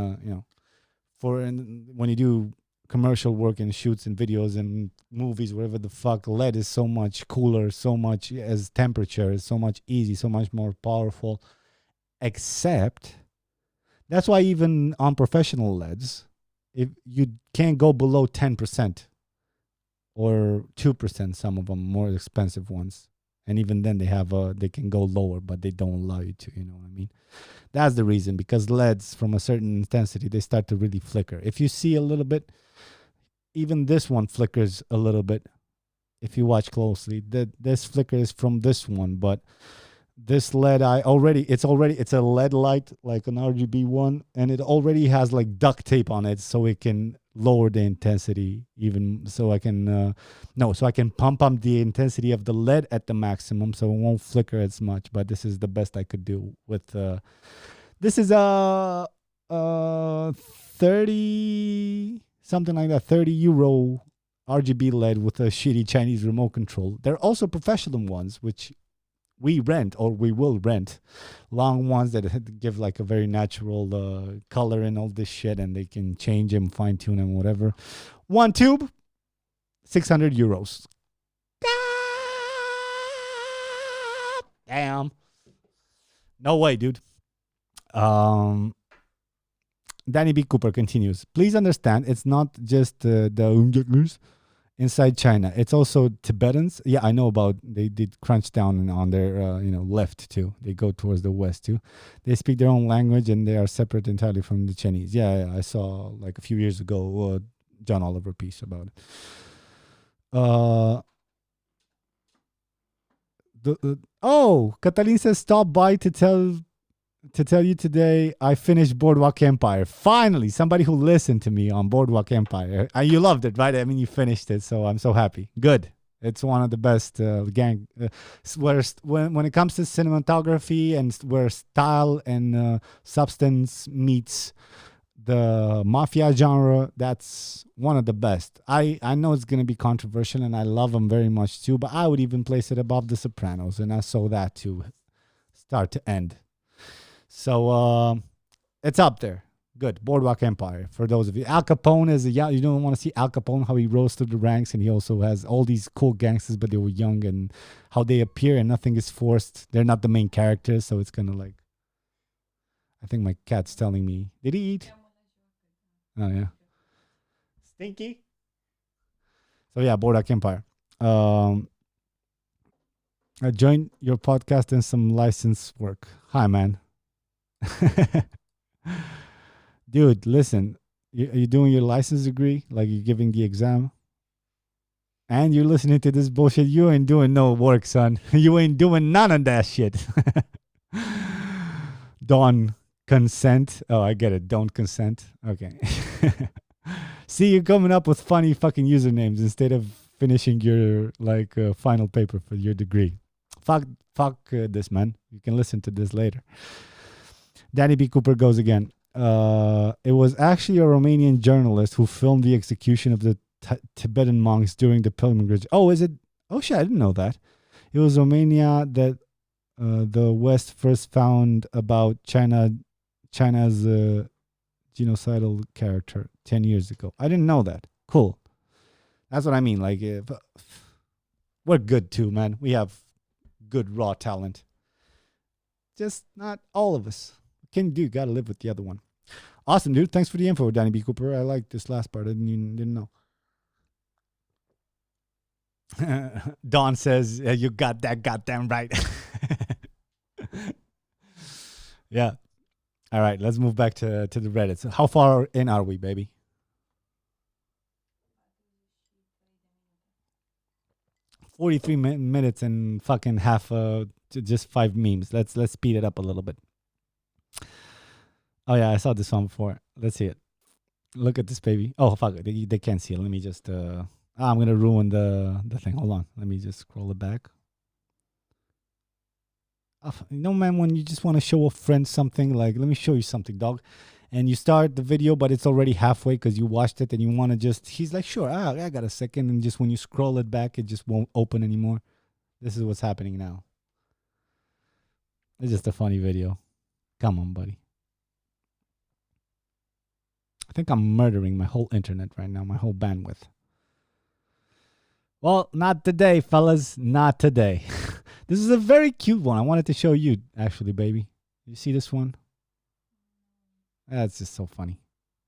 when you do commercial work and shoots and videos and movies, whatever the fuck, LED is so much cooler, so much as temperature is so much easy, so much more powerful. Except that's why even on professional LEDs, if you can't go below 10% or 2%, some of them more expensive ones. And even then they can go lower, but they don't allow you to, you know what I mean? That's the reason, because LEDs from a certain intensity, they start to really flicker. If you see a little bit, even this one flickers a little bit. If you watch closely, this flicker is from this one, but this LED, it's a LED light, like an RGB one, and it already has like duct tape on it, so it can lower the intensity even. So I can pump up the intensity of the LED at the maximum, so it won't flicker as much. But this is the best I could do with. This is a 30 something like that, €30 RGB LED with a shitty Chinese remote control. There are also professional ones which we rent, or we will rent, long ones that give like a very natural color and all this shit, and they can change them, fine tune them, whatever. One tube, €600. God damn. No way, dude. Danny B. Cooper continues. Please understand, it's not just the Uyghurs inside China. It's also Tibetans. Yeah, I know about. They did crunch down on their left too. They go towards the west too. They speak their own language and they are separate entirely from the Chinese. Yeah, I saw like a few years ago John Oliver piece about it. Catalin says stop by to tell you today I finished Boardwalk Empire. Finally, somebody who listened to me on Boardwalk Empire. You loved it, right? I mean, you finished it, so I'm so happy. Good. It's one of the best when it comes to cinematography and where style and substance meets the mafia genre, that's one of the best. I know it's going to be controversial, and I love them very much too, but I would even place it above The Sopranos, and I saw that too, start to end. So it's up there. Good. Boardwalk Empire. For those of you. Al Capone is you don't want to see Al Capone, how he rose through the ranks, and he also has all these cool gangsters, but they were young, and how they appear and nothing is forced. They're not the main characters, so it's kind of like, I think my cat's telling me, did he eat? Oh, yeah. Stinky? So, yeah, Boardwalk Empire. I joined your podcast and some license work. Hi, man. Dude, listen, you're doing your license degree, like you're giving the exam, and you're listening to this bullshit. You ain't doing no work, son. You ain't doing none of that shit. Don't consent. Oh, I get it. Don't consent. Okay. See, you're coming up with funny fucking usernames instead of finishing your final paper for your degree. Fuck this, man. You can listen to this later. Danny B. Cooper goes again. It was actually a Romanian journalist who filmed the execution of the Tibetan monks during the pilgrimage. Oh, is it? Oh, shit, I didn't know that. It was Romania that the West first found about China's genocidal character 10 years ago. I didn't know that. Cool. That's what I mean. Like, we're good too, man. We have good raw talent. Just not all of us. Gotta live with the other one. Awesome, dude. Thanks for the info, Danny B. Cooper. I like this last part. I didn't know. Don says, you got that goddamn right. Yeah. All right, let's move back to the Reddit. So how far in are we, baby? 43 minutes and fucking half just 5 memes. Let's speed it up a little bit. Oh yeah, I saw this one before. Let's see it. Look at this, baby. Oh fuck it, they can't see it. Let me just I'm gonna ruin the thing. Hold on, let me just scroll it back. Man, when you just want to show a friend something, like, let me show you something, dog. and you start the video, but it's already halfway because you watched it and you want to just, he's like, sure, I got a second. And just when you scroll it back, it just won't open anymore. This is what's happening now. It's just a funny video. Come on, buddy. I think I'm murdering my whole internet right now, my whole bandwidth. Well, not today, fellas. Not today. This is a very cute one. I wanted to show you, actually, baby. You see this one? That's just so funny.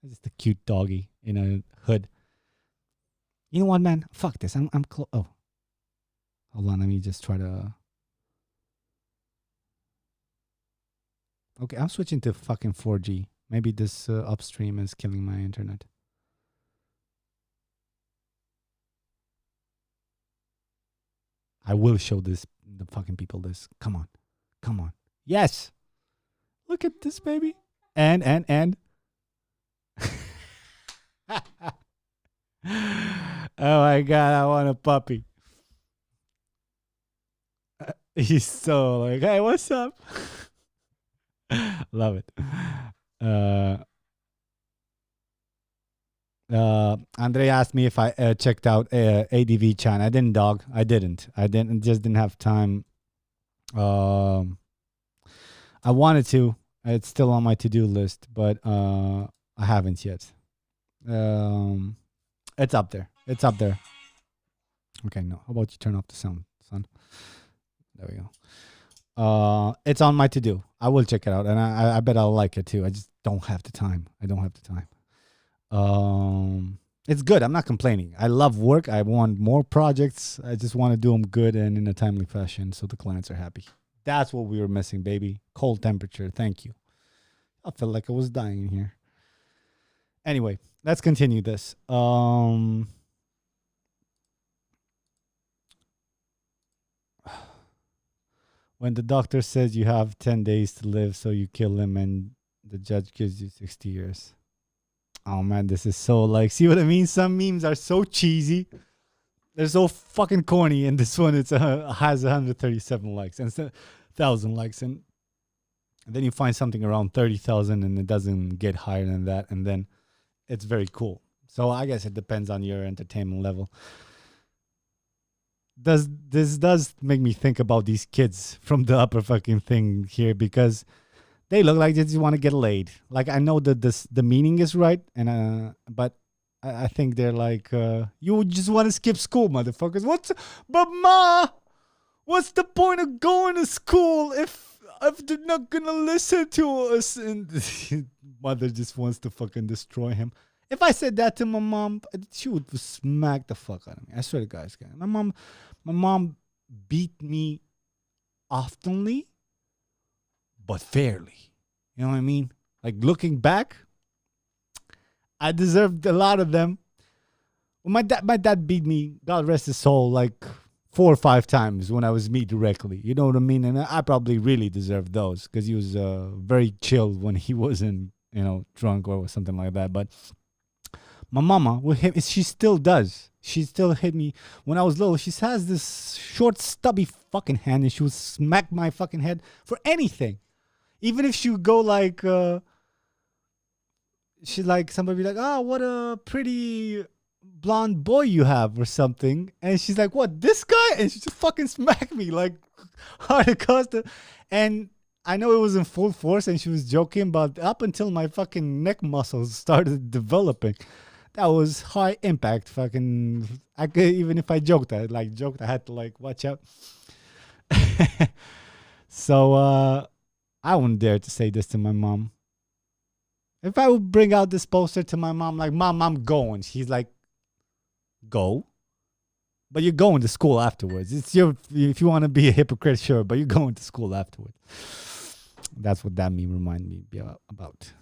It's just a cute doggy in a hood. You know what, man? Fuck this. I'm close. Oh. Hold on. Let me just try to. Okay, I'm switching to fucking 4G. Maybe this upstream is killing my internet. I will show the fucking people this. Come on. Come on. Yes. Look at this, baby. And. Oh my God, I want a puppy. He's so like, hey, what's up? Love it. Andre asked me if I checked out ADV Chan. I didn't, dog. I didn't. Just didn't have time. I wanted to. It's still on my to-do list, but I haven't yet. It's up there. It's up there. Okay, no. How about you turn off the sound, son? There we go. It's on my to-do. I will check it out, and I bet I'll like it too. I just don't have the time. I don't have the time. It's good. I'm not complaining. I love work. I want more projects. I just want to do them good and in a timely fashion so the clients are happy. That's what we were missing, baby. Cold temperature. Thank you. I felt like I was dying in here. Anyway, let's continue this. When the doctor says you have 10 days to live, so you kill him and the judge gives you 60 years. Oh, man, this is so like, see what I mean? Some memes are so cheesy. They're so fucking corny. And this one has 137 likes and 1,000 likes. And then you find something around 30,000 and it doesn't get higher than that. And then it's very cool. So I guess it depends on your entertainment level. This does make me think about these kids from the upper fucking thing here because they look like they just want to get laid. Like, I know that the meaning is right, and but I think they're like, you just want to skip school, motherfuckers. But Ma, what's the point of going to school if they're not gonna listen to us? And mother just wants to fucking destroy him. If I said that to my mom, she would smack the fuck out of me. I swear to God, my mom beat me oftenly, but fairly. You know what I mean? Like, looking back, I deserved a lot of them. Well, my dad beat me, God rest his soul, like 4 or 5 times when I was me directly. You know what I mean? And I probably really deserved those because he was very chill when he wasn't, drunk or something like that. But my mama, with him, she still does. She still hit me when I was little. She has this short, stubby fucking hand, and she would smack my fucking head for anything. Even if she would go like, she'd like, somebody be like, oh, what a pretty blonde boy you have or something. And she's like, what, this guy? And she just fucking smacked me like hard across the, and I know it was in full force and she was joking, but up until my fucking neck muscles started developing, that was high impact. Fucking, I could, even if I joked, I had to like watch out. So I wouldn't dare to say this to my mom. If I would bring out this poster to my mom, like, Mom, I'm going. She's like, go? But you're going to school afterwards. It's your, if you want to be a hypocrite, sure, but you're going to school afterwards. That's what that meme reminded me about.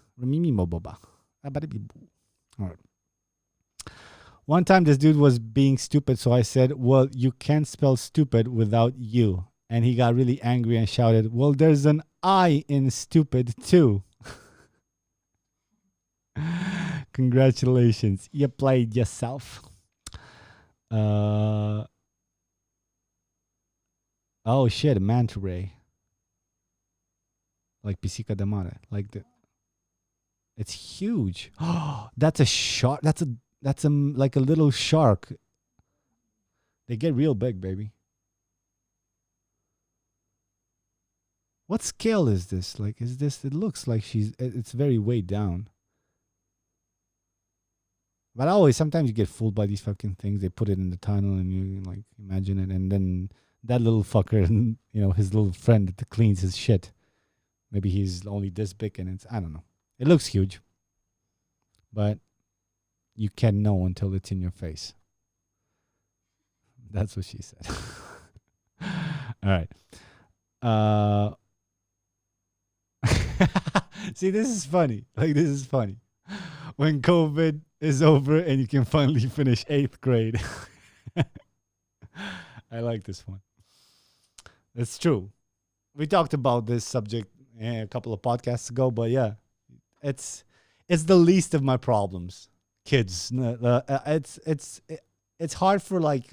All right. One time this dude was being stupid, so I said, well, you can't spell stupid without you. And he got really angry and shouted, well, there's an I in stupid too. Congratulations. You played yourself. Oh shit, manta ray. Like pisica de mare. Like the It's huge. Oh, that's a shark. That's a like a little shark. They get real big, baby. What scale is this? Like, is this? It looks like It's very way down. But I always sometimes you get fooled by these fucking things. They put it in the tunnel and you like imagine it, and then that little fucker, and his little friend that cleans his shit. Maybe he's only this big, and I don't know. It looks huge, but you can't know until it's in your face. That's what she said. All right. Uh, See, this is funny. Like, this is funny. When COVID is over and you can finally finish eighth grade. I like this one. It's true. We talked about this subject a couple of podcasts ago, but yeah, it's it's the least of my problems. Kids, it's hard for like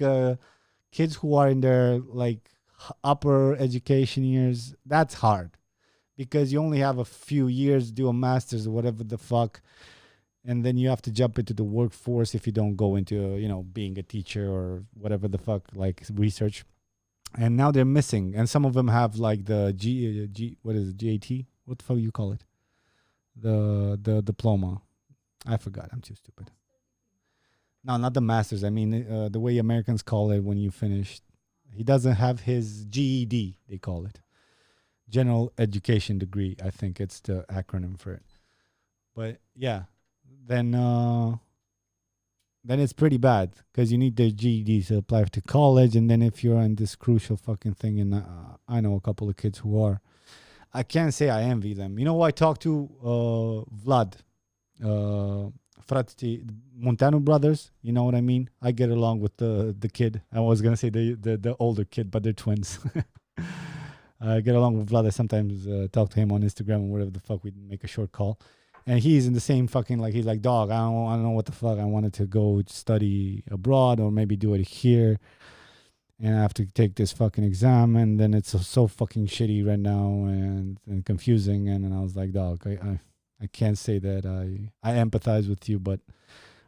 kids who are in their like upper education years. That's hard because you only have a few years to do a master's or whatever the fuck, and then you have to jump into the workforce if you don't go into being a teacher or whatever the fuck, like research. And now they're missing, and some of them have like the what is it, GAT, what the fuck you call it, the diploma. I forgot, I'm too stupid. No, not the masters. I mean the way Americans call it when you finish. He doesn't have his GED, they call it, general education degree. I think it's the acronym for it. But yeah, then then it's pretty bad because you need the GED to apply to college, and then if you're in this crucial fucking thing, and I know a couple of kids who are, I can't say I envy them. You know, I talked to Vlad, Frati Montano brothers. You know what I mean? I get along with the kid. I was gonna say the older kid, but they're twins. I get along with Vlad. I sometimes talk to him on Instagram or whatever the fuck. We make a short call, and he's in the same fucking like he's like, dog. I don't know what the fuck. I wanted to go study abroad or maybe do it here, and I have to take this fucking exam, and then it's so fucking shitty right now and confusing. And I was like, dog, I can't say that I empathize with you, but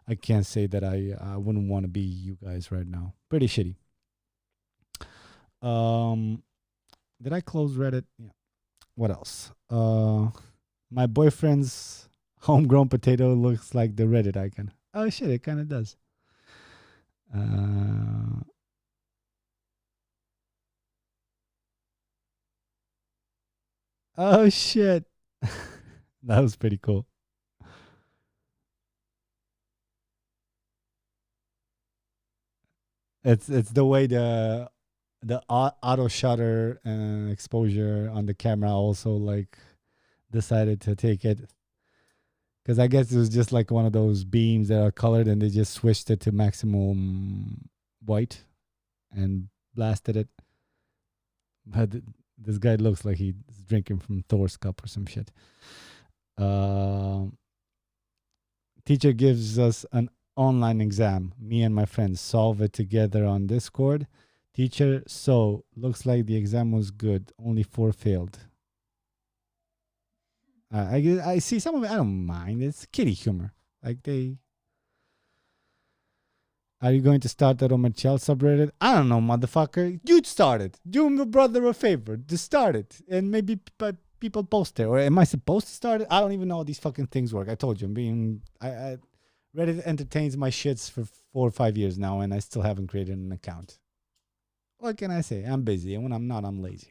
I can't say that I wouldn't want to be you guys right now. Pretty shitty. Um, did I close Reddit? Yeah. What else? My boyfriend's homegrown potato looks like the Reddit icon. Oh shit, it kind of does. Uh, oh shit, that was pretty cool. It's the way the auto shutter and exposure on the camera also like decided to take it because I guess it was just like one of those beams that are colored and they just switched it to maximum white and blasted it. But this guy looks like he's drinking from Thor's cup or some shit. Um Teacher gives us an online exam. Me and my friends solve it together on Discord. Teacher, so looks like the exam was good. Only four failed. I see some of it. I don't mind. It's kitty humor. Like they. Are you going to start the Romachel subreddit? I don't know, motherfucker. You'd start it. Do my brother a favor. Just start it, and maybe people post it. Or am I supposed to start it? I don't even know how these fucking things work. I told you, I'm being. I Reddit entertains my shits for 4 or 5 years now, and I still haven't created an account. What can I say? I'm busy, and when I'm not, I'm lazy.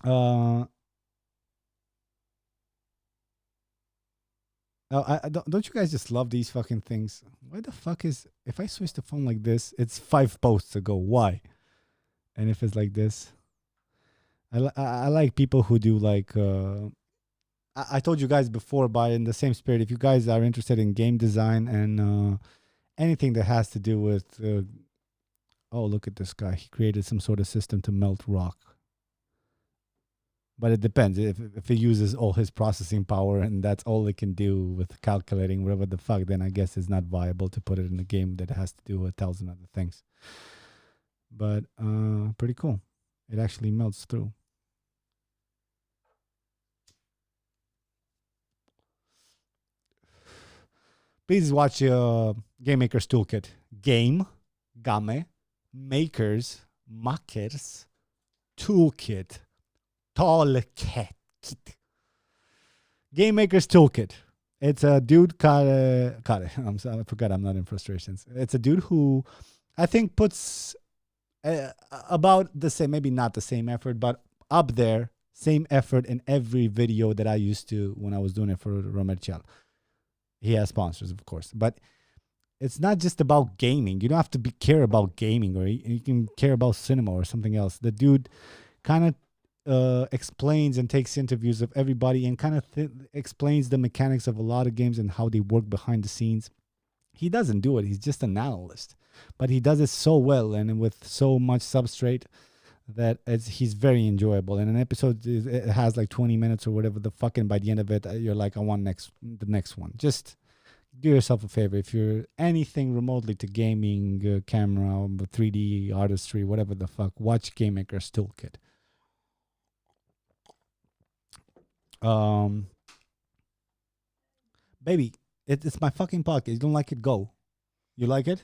uh, don't you guys just love these fucking things? Why the fuck is if I switch the phone like this, it's 5 posts ago. Why? And if it's like this, I like people who do like. I told you guys before, but in the same spirit, if you guys are interested in game design and anything that has to do with, oh look at this guy, he created some sort of system to melt rock. But it depends if it uses all his processing power and that's all it can do with calculating whatever the fuck, then I guess it's not viable to put it in a game that has to do with 1,000 other things. But pretty cool. It actually melts through. please watch Game Maker's Toolkit. Game Makers Toolkit. Game Maker's Toolkit. It's a dude I'm sorry, I forgot I'm not in frustrations. It's a dude who I think puts about the same, maybe not the same effort, but up there, same effort in every video that I used to when I was doing it for Romercial. He has sponsors, of course, but it's not just about gaming. You don't have to care about gaming, or you can care about cinema or something else. The dude kind of explains and takes interviews of everybody and kind of explains the mechanics of a lot of games and how they work behind the scenes. He doesn't do it. He's just an analyst, but he does it so well and with so much substrate that he's very enjoyable. And an episode, it has like 20 minutes or whatever the fuck, and by the end of it, you're like, I want the next one. Just do yourself a favor. If you're anything remotely to gaming, camera, 3D artistry, whatever the fuck, watch Game Maker's Toolkit. Baby, it's my fucking podcast. You don't like it? Go. You like it?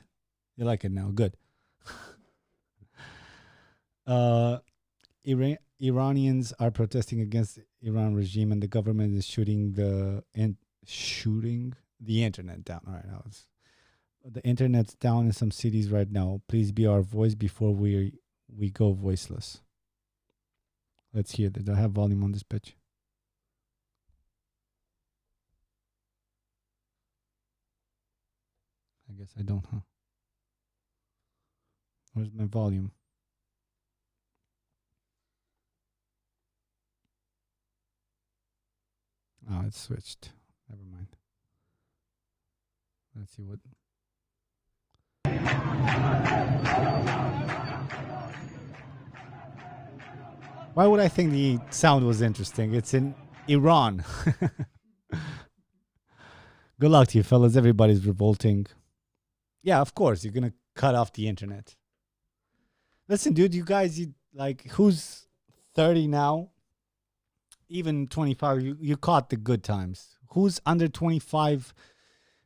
You like it now. Good. Iranians are protesting against Iran regime, and the government is shooting the internet down. All right, the internet's down in some cities right now. Please be our voice before we go voiceless. Let's hear that. Do I have volume on this bitch? I guess I don't, huh? Where's my volume? Oh, it's switched. Never mind. Let's see what. Why would I think the sound was interesting? It's in Iran. Good luck to you, fellas. Everybody's revolting. Yeah, of course. You're going to cut off the internet. Listen, dude, you guys, who's 30 now? Even 25, you caught the good times. Who's under 25?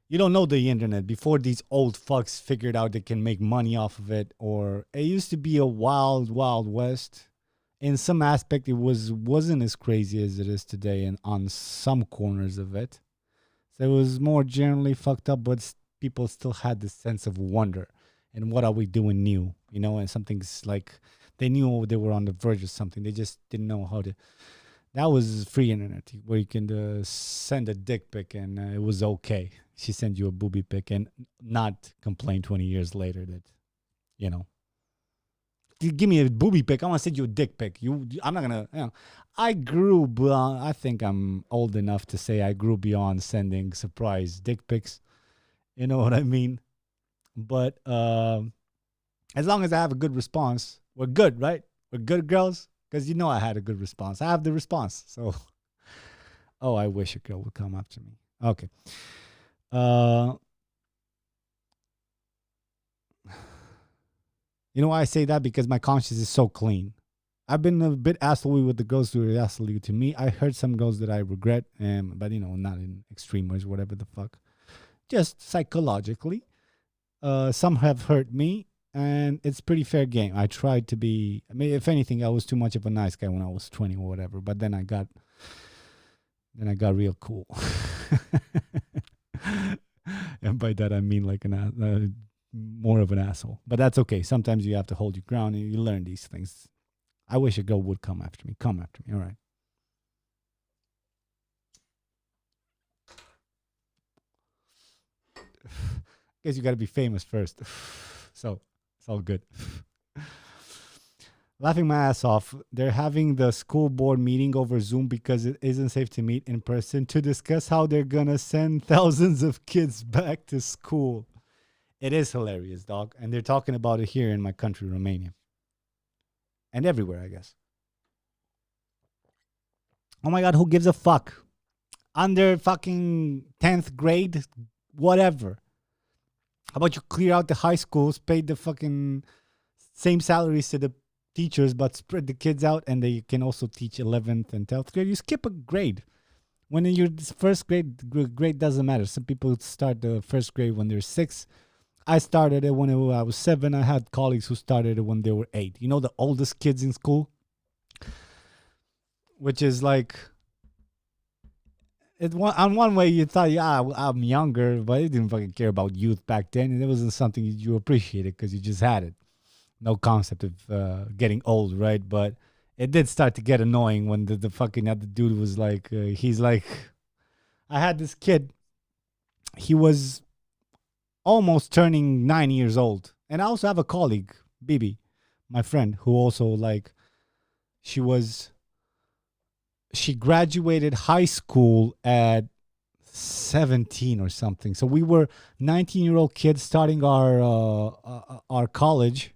You don't know the internet before these old fucks figured out they can make money off of it. Or it used to be a wild, wild west. In some aspect, it wasn't as crazy as it is today, and on some corners of it. So it was more generally fucked up, but people still had this sense of wonder. And what are we doing new? And something's like, they knew they were on the verge of something. They just didn't know how to. That was free internet, where you can send a dick pic and it was okay. She sent you a booby pic and not complain 20 years later that, give me a booby pic. I want to send you a dick pic. I'm not going to, I grew beyond, I think I'm old enough to say I grew beyond sending surprise dick pics. You know what I mean? But as long as I have a good response, we're good, right? We're good, girls? Because I had a good response. I have the response. So, I wish a girl would come after me. Okay. You know why I say that? Because my conscience is so clean. I've been a bit assholy with the girls who are assholy to me. I heard some girls that I regret, but not in extreme ways, whatever the fuck. Just psychologically. Some have hurt me. And it's pretty fair game. I tried to be, if anything, I was too much of a nice guy when I was 20 or whatever. But then I got real cool. And by that, I mean like more of an asshole. But that's okay. Sometimes you have to hold your ground and you learn these things. I wish a girl would come after me. Come after me. All right. Guess you got to be famous first. So it's all good. Laughing my ass off. They're having the school board meeting over Zoom because it isn't safe to meet in person to discuss how they're going to send thousands of kids back to school. It is hilarious, dog. And they're talking about it here in my country, Romania. And everywhere, I guess. Oh my God, who gives a fuck? Under fucking 10th grade, whatever. How about you clear out the high schools, pay the fucking same salaries to the teachers, but spread the kids out, and they can also teach 11th and 12th grade. You skip a grade. When in your first grade, grade doesn't matter. Some people start the first grade when they're 6. I started it when I was 7. I had colleagues who started it when they were 8. You know, the oldest kids in school, which is like, on one way you thought, yeah, I'm younger, but you didn't fucking care about youth back then, and it wasn't something you appreciated because you just had it. No concept of getting old, right? But it did start to get annoying when the fucking other dude was like, he's like, I had this kid. He was almost turning 9 years old, and I also have a colleague, Bibi, my friend, who also like, she graduated high school at 17 or something. So we were 19-year-old kids starting our college,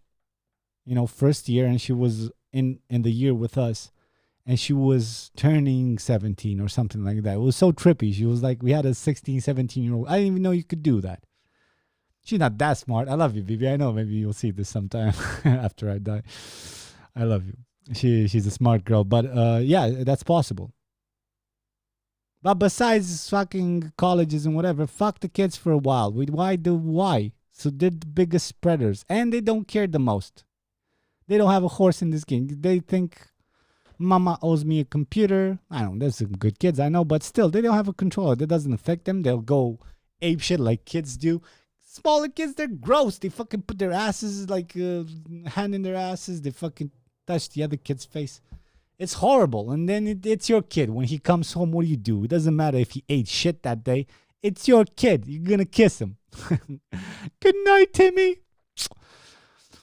first year, and she was in the year with us, and she was turning 17 or something like that. It was so trippy. She was like, we had a 16, 17-year-old. I didn't even know you could do that. She's not that smart. I love you, Bibi. I know maybe you'll see this sometime after I die. I love you. She's a smart girl, but yeah, that's possible. But besides fucking colleges and whatever, fuck the kids for a while. Why? So they're the biggest spreaders, and they don't care the most. They don't have a horse in this game. They think mama owes me a computer. I don't know, there's some good kids, I know, but still, they don't have a controller. That doesn't affect them. They'll go ape shit like kids do. Smaller kids, they're gross. They fucking put their asses, like, hand in their asses. They fucking touch the other kid's face. It's horrible. And then it's your kid. When he comes home, what do? It doesn't matter if he ate shit that day. It's your kid. You're going to kiss him. Good night, Timmy.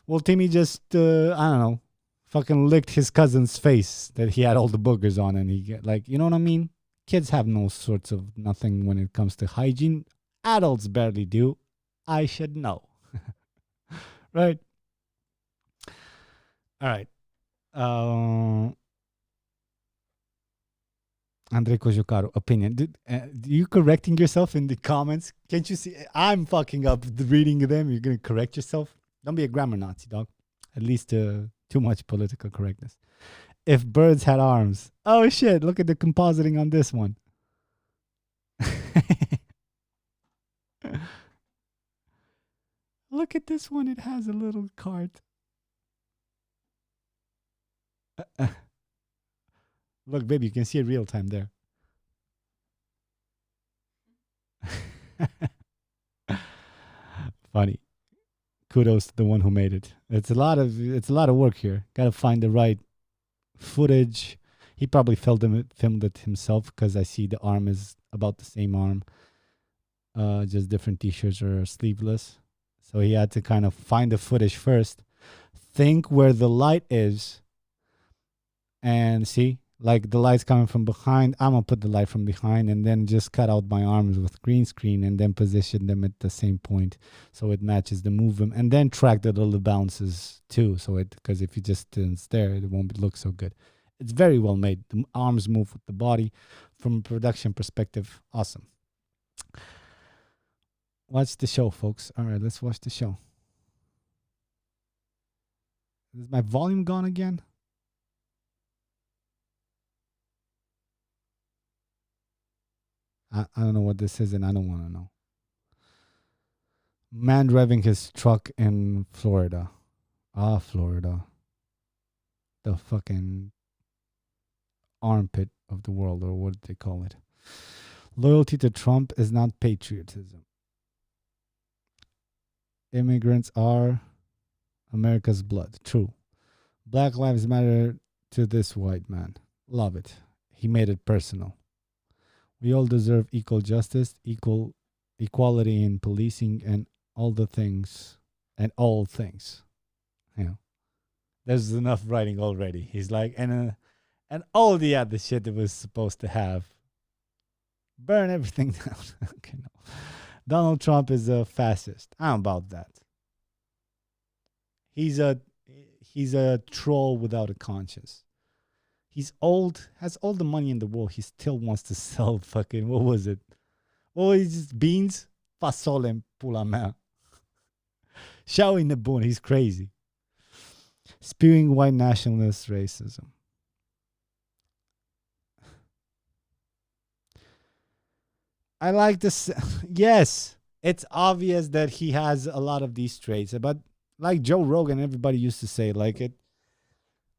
Well, Timmy just, I don't know, fucking licked his cousin's face that he had all the boogers on. And he get, like, you know what I mean? Kids have no sorts of nothing when it comes to hygiene. Adults barely do. I should know. Right? All right. Andrei Kojukaru, opinion. You correcting yourself in the comments? Can't you see? I'm fucking up reading them. You're going to correct yourself? Don't be a grammar Nazi, dog. At least too much political correctness. If birds had arms. Oh, shit. Look at the compositing on this one. Look at this one. It has a little cart. Look, baby, you can see it real time there. Funny. Kudos to the one who made it. It's a lot of work here. Got to find the right footage. He probably filmed it himself because I see the arm is about the same arm. Just different t-shirts are sleeveless. So he had to kind of find the footage first, think where the light is, and see, like the light's coming from behind. I'm going to put the light from behind and then just cut out my arms with green screen and then position them at the same point so it matches the movement, and then track the little bounces too. Because if you just stare, it won't look so good. It's very well made. The arms move with the body. From a production perspective, awesome. Watch the show, folks. All right, let's watch the show. Is my volume gone again? I don't know what this is, and I don't want to know. Man driving his truck in Florida. Florida. The fucking armpit of the world, or what do they call it? Loyalty to Trump is not patriotism. Immigrants are America's blood. True. Black Lives Matter to this white man. Love it. He made it personal. We all deserve equal justice, equality in policing, and all things. You know, there's enough writing already. He's like, and all the other shit that was supposed to have. Burn everything down. Okay, no. Donald Trump is a fascist. I'm about that. He's a troll without a conscience. He's old, has all the money in the world. He still wants to sell fucking, what was it? Oh, he's just beans? Fasole pour la main. Showing the bone. He's crazy. Spewing white nationalist racism. I like this. Yes, it's obvious that he has a lot of these traits, but like Joe Rogan, everybody used to say, like it.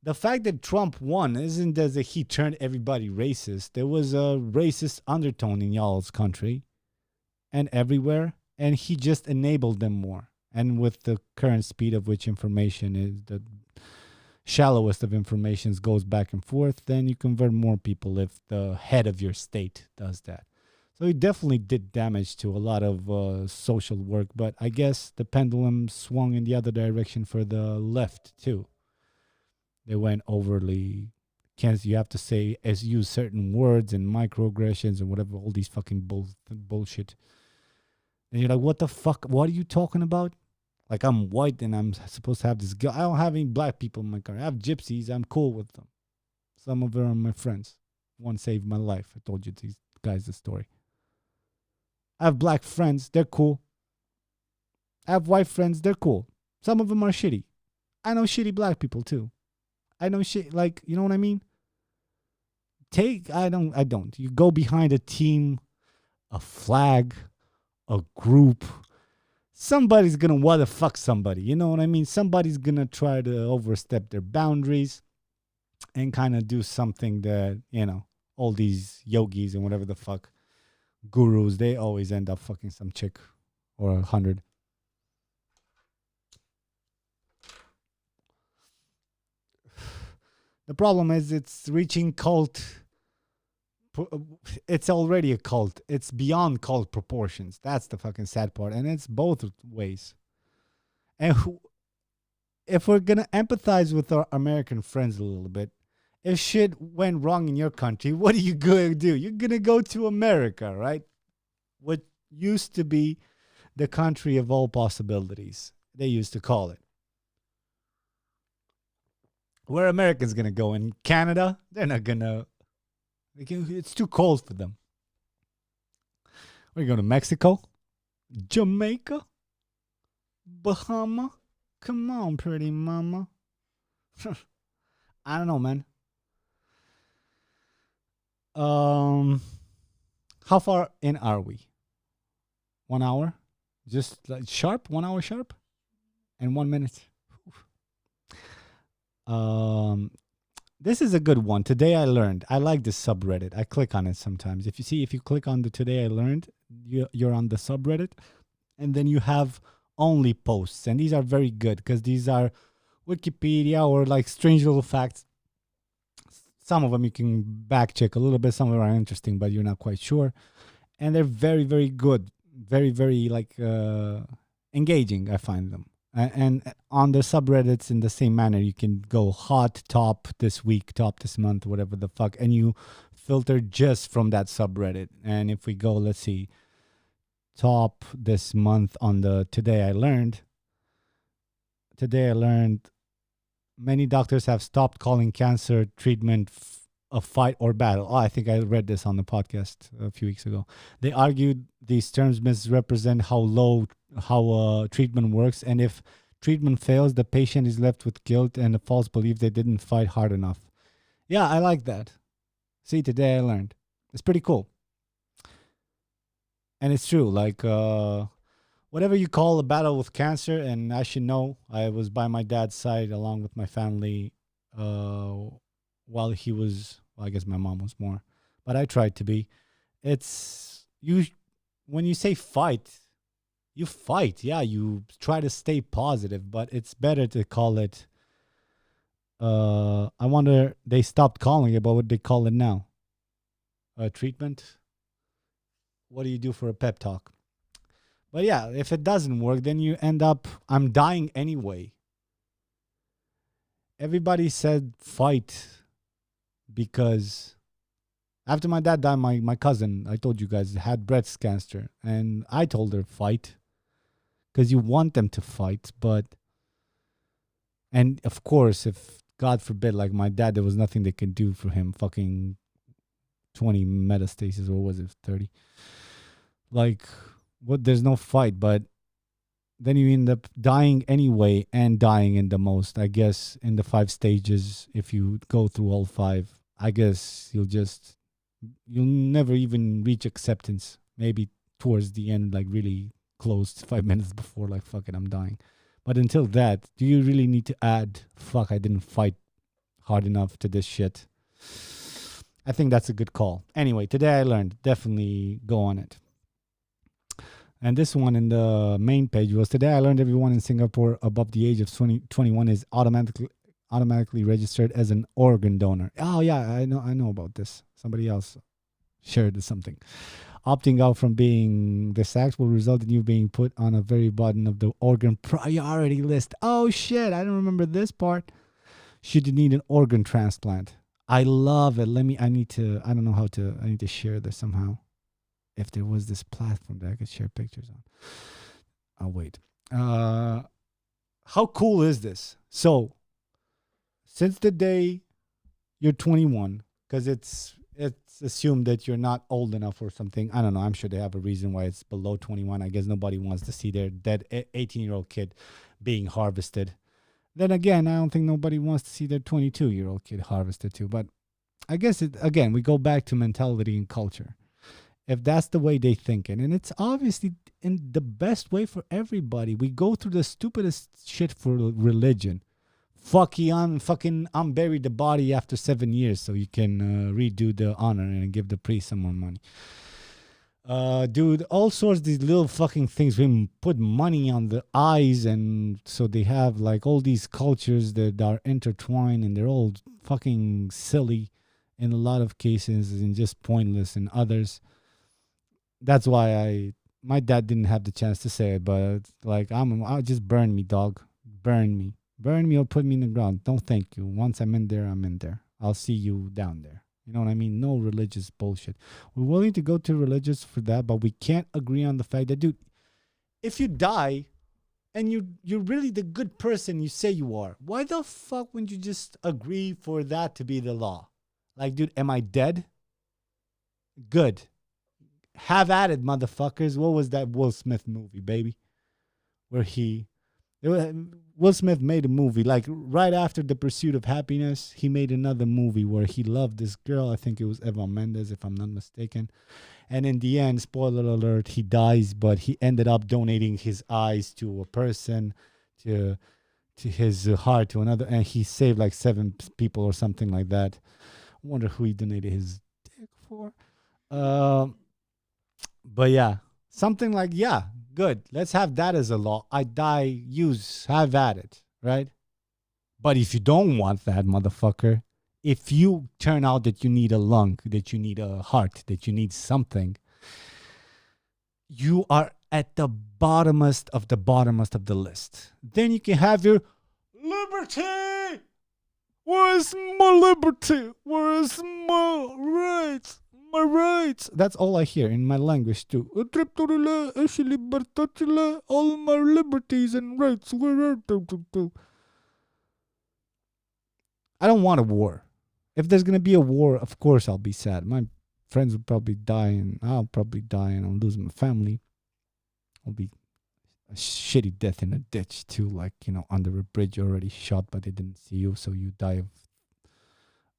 The fact that Trump won isn't as if he turned everybody racist. There was a racist undertone in y'all's country and everywhere, and he just enabled them more. And with the current speed of which information is the shallowest of informations goes back and forth, then you convert more people if the head of your state does that. So he definitely did damage to a lot of social work, but I guess the pendulum swung in the other direction for the left too. They went overly. Can't you have to say as use certain words and microaggressions and whatever all these fucking bullshit. And you're like, what the fuck? What are you talking about? Like I'm white and I'm supposed to have this girl. I don't have any black people in my car. I have gypsies. I'm cool with them. Some of them are my friends. One saved my life. I told you these guys the story. I have black friends. They're cool. I have white friends. They're cool. Some of them are shitty. I know shitty black people too. I know shit. Like, you know what I mean? I don't. You go behind a team, a flag, a group. Somebody's going to what the fuck somebody. You know what I mean? Somebody's going to try to overstep their boundaries and kind of do something that, all these yogis and whatever the fuck gurus, they always end up fucking some chick or 100. The problem is it's reaching cult. It's already a cult. It's beyond cult proportions. That's the fucking sad part. And it's both ways. And if we're going to empathize with our American friends a little bit, if shit went wrong in your country, what are you going to do? You're going to go to America, right? What used to be the country of all possibilities, they used to call it. Where Americans going to go? In Canada? They're not going to. It's too cold for them. We're going to Mexico? Jamaica? Bahama? Come on, pretty mama. I don't know, man. How far in are we? 1 hour? Just like sharp? 1 hour sharp? And 1 minute. This is a good one. Today I learned. I like this subreddit. I click on it sometimes. If you click on the Today I Learned, you're on the subreddit, and then you have only posts, and these are very good because these are Wikipedia or like strange little facts. Some of them you can back check a little bit. Some of them are interesting, but you're not quite sure, and they're very, very good. Very, very like engaging. I find them. And on the subreddits in the same manner, you can go hot, top this week, top this month, whatever the fuck, and you filter just from that subreddit. And if we go, let's see, top this month on the Today I Learned many doctors have stopped calling cancer treatment a fight or battle. Oh, I think I read this on the podcast a few weeks ago. They argued these terms misrepresent how treatment works, and if treatment fails, the patient is left with guilt and a false belief they didn't fight hard enough. Yeah, I like that. See, Today I Learned. It's pretty cool. And it's true. Like, whatever you call a battle with cancer, and I should know, I was by my dad's side along with my family while he was, well, I guess my mom was more, but I tried to be. It's, when you say fight, you fight. Yeah, you try to stay positive, but it's better to call it, I wonder, they stopped calling it, but what they call it now? Treatment? What do you do for a pep talk? But yeah, if it doesn't work, then you end up, I'm dying anyway. Everybody said fight because after my dad died, my cousin, I told you guys, had breast cancer. And I told her fight because you want them to fight. And of course, if God forbid, like my dad, there was nothing they could do for him. Fucking 20 metastasis, or was it 30? Like, there's no fight, but then you end up dying anyway, and dying in the most, I guess, in the 5 stages. If you go through all 5, I guess you'll never even reach acceptance Maybe towards the end, like really close, 5 minutes before, like, fuck it, I'm dying. But until that, do you really need to add, fuck, I didn't fight hard enough to this shit? I think that's a good call. Anyway, today I learned, definitely go on it. And this one in the main page was, today I learned everyone in Singapore above the age of 21 is automatically registered as an organ donor. Oh yeah, I know about this. Somebody else shared something. Opting out from being this act will result in you being put on a very bottom of the organ priority list. Oh shit, I don't remember this part. Should you need an organ transplant? I love it. I need to share this somehow. If there was this platform that I could share pictures on. Oh, wait. How cool is this? So, since the day you're 21, because it's assumed that you're not old enough or something. I don't know. I'm sure they have a reason why it's below 21. I guess nobody wants to see their dead 18-year-old kid being harvested. Then again, I don't think nobody wants to see their 22-year-old kid harvested too. But I guess, we go back to mentality and culture. If that's the way they think it, and it's obviously in the best way for everybody. We go through the stupidest shit for religion. I'm buried the body after 7 years so you can redo the honor and give the priest some more money. Dude, all sorts of these little fucking things. We put money on the eyes, and so they have like all these cultures that are intertwined, and they're all fucking silly in a lot of cases and just pointless in others. That's why my dad didn't have the chance to say it, but like, I'll just burn me, dog. Burn me or put me in the ground. No, thank you. Once I'm in there, I'm in there. I'll see you down there. You know what I mean? No religious bullshit. We're willing to go to religious for that, but we can't agree on the fact that, dude, if you die and you're really the good person you say you are, why the fuck wouldn't you just agree for that to be the law? Like, dude, am I dead? Good. Have at it, motherfuckers. What was that Will Smith movie, baby? Where Will Smith made a movie, like right after The Pursuit of Happiness, he made another movie where he loved this girl. I think it was Eva Mendes, if I'm not mistaken. And in the end, spoiler alert, he dies, but he ended up donating his eyes to a person, to his heart to another, and he saved like 7 people or something like that. I wonder who he donated his dick for. But yeah, something like, yeah, good. Let's have that as a law. I die, have at it, right? But if you don't want that, motherfucker, if you turn out that you need a lung, that you need a heart, that you need something, you are at the bottomest of the list. Then you can have your liberty. Where's my liberty? Where's my rights? My rights. That's all I hear in my language too. All my liberties and rights. I don't want a war. If there's gonna be a war, of course I'll be sad. My friends will probably die, and I'll probably die, and I'll lose my family. I'll be a shitty death in a ditch too, like, under a bridge, already shot, but they didn't see you, so you die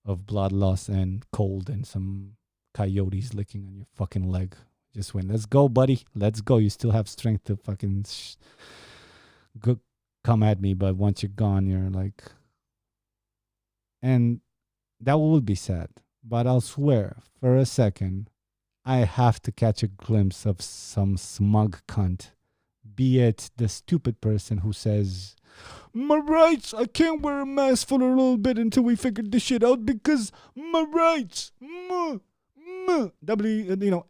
of blood loss and cold and some coyotes licking on your fucking leg. Just win. Let's go, buddy. Let's go. You still have strength to fucking come at me, but once you're gone, you're like... And that will be sad. But I'll swear, for a second, I have to catch a glimpse of some smug cunt. Be it the stupid person who says, my rights, I can't wear a mask for a little bit until we figure this shit out because my rights,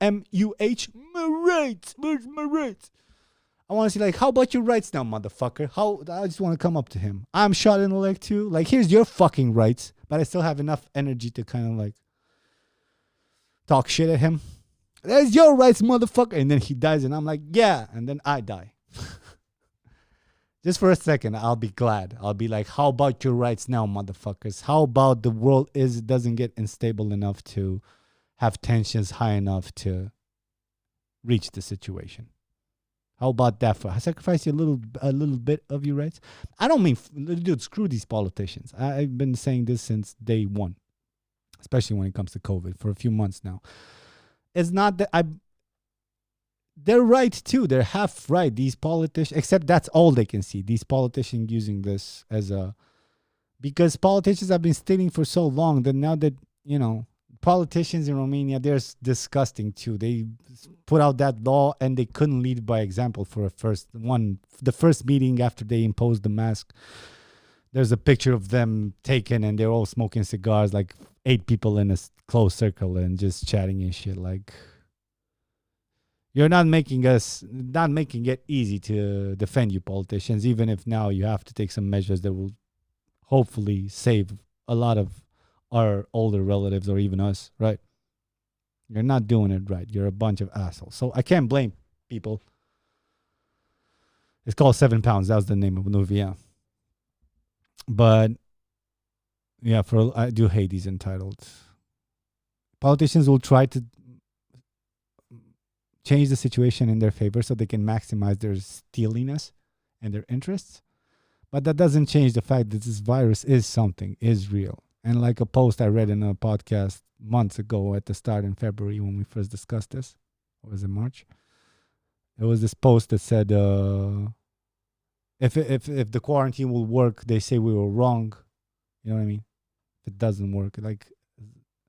M-U-H, my rights, where's my rights? I want to see, like, how about your rights now, motherfucker? I just want to come up to him. I'm shot in the leg too. Like, here's your fucking rights, but I still have enough energy to kind of like talk shit at him. There's your rights, motherfucker. And then he dies, and I'm like, yeah. And then I die. Just for a second, I'll be glad. I'll be like, how about your rights now, motherfuckers? How about the world doesn't get unstable enough to have tensions high enough to reach the situation? How about that? I sacrifice you a little bit of your rights. I don't mean, dude, screw these politicians. I've been saying this since day one, especially when it comes to COVID for a few months now. It's not that they're right too. They're half right. These politicians, except that's all they can see. These politicians using this as a, because politicians have been stealing for so long that now that, politicians in Romania, they're disgusting too. They put out that law and they couldn't lead by example for the first meeting after they imposed the mask. There's a picture of them taken and they're all smoking cigars, like 8 people in a close circle and just chatting and shit. Like, you're not making it easy to defend you politicians, even if now you have to take some measures that will hopefully save a lot of our older relatives or even us, right? You're not doing it right. You're a bunch of assholes. So I can't blame people. It's called 7 Pounds. That was the name of the movie, yeah. But yeah, I do hate these entitled politicians. Will try to change the situation in their favor so they can maximize their stealiness and their interests. But that doesn't change the fact that this virus is real. And like a post I read in a podcast months ago at the start in February when we first discussed this, or was it March? It was this post that said, if the quarantine will work, they say we were wrong. You know what I mean? If it doesn't work, like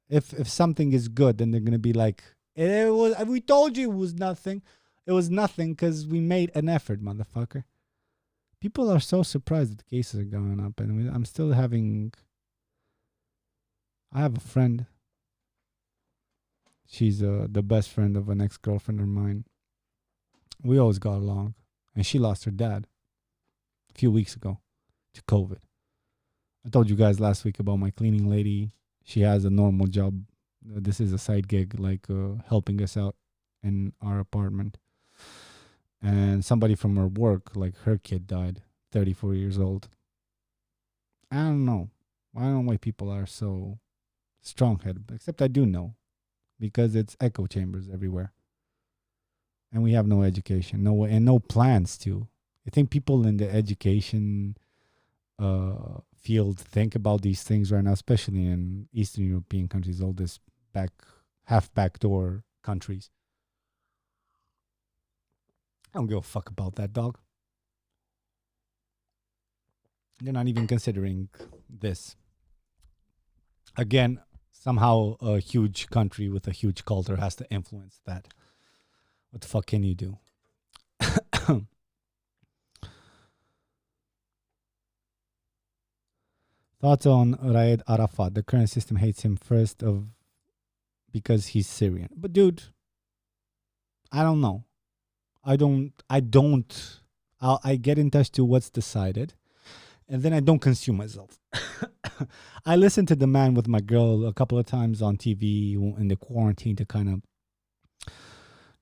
if something is good, then they're gonna be like, we told you it was nothing. It was nothing because we made an effort, motherfucker. People are so surprised that the cases are going up, and I'm still having. I have a friend. She's the best friend of an ex-girlfriend of mine. We always got along, and she lost her dad a few weeks ago to COVID. I told you guys last week about my cleaning lady. She has a normal job. This is a side gig, like helping us out in our apartment. And somebody from her work, like her kid died, 34 years old. I don't know. I don't know why people are so strong-headed, except I do know, because it's echo chambers everywhere. And we have no education, no plans to. I think people in the education field think about these things right now, especially in Eastern European countries, all this half backdoor countries. I don't give a fuck about that, dog. They're not even considering this. Again, somehow a huge country with a huge culture has to influence that. What the fuck can you do? Thoughts on Raed Arafat? The current system hates him because he's Syrian. But dude, I don't know. I get in touch to what's decided, and then I don't consume myself. I listened to the man with my girl a couple of times on TV in the quarantine to kind of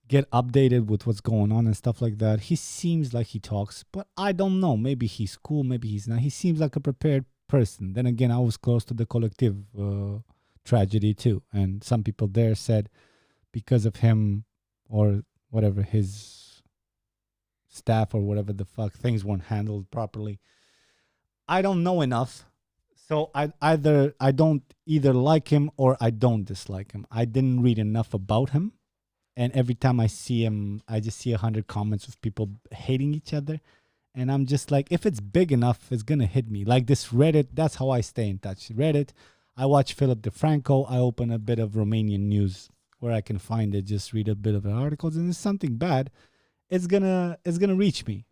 get updated with what's going on and stuff like that. He seems like he talks, but I don't know. Maybe he's cool, maybe he's not. He seems like a prepared person. Then again, I was close to the collective tragedy too, and some people there said because of him or whatever, his staff or whatever the fuck, things weren't handled properly. I don't know enough, so I don't either like him or I don't dislike him. I didn't read enough about him, and every time I see him, I just see 100 comments of people hating each other, and I'm just like, if it's big enough, it's gonna hit me. Like this Reddit, that's how I stay in touch. Reddit, I watch Philip DeFranco. I open a bit of Romanian news where I can find it, just read a bit of the articles, and it's something bad. It's gonna reach me.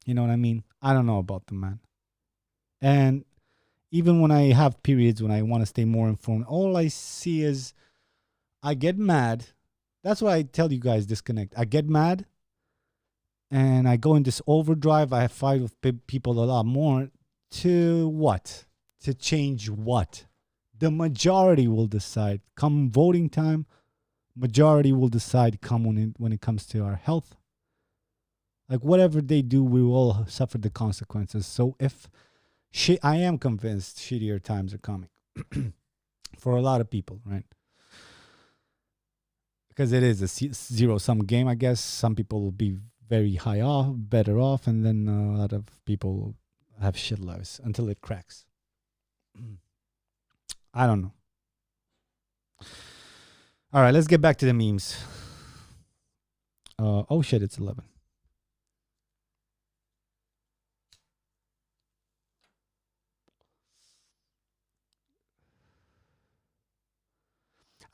You know what I mean? I don't know about the man. And even when I have periods when I want to stay more informed, all I see is I get mad. That's why I tell you guys disconnect. I get mad and I go in this overdrive. I fight with people a lot more. To what? To change what? The majority will decide. Come voting time, majority will decide when it comes to our health. Like whatever they do, we will suffer the consequences. So I am convinced shittier times are coming for a lot of people, right? Because it is a zero-sum game, I guess. Some people will be very better off, and then a lot of people will have shit lives until it cracks. I don't know. All right, let's get back to the memes. Oh shit, it's 11.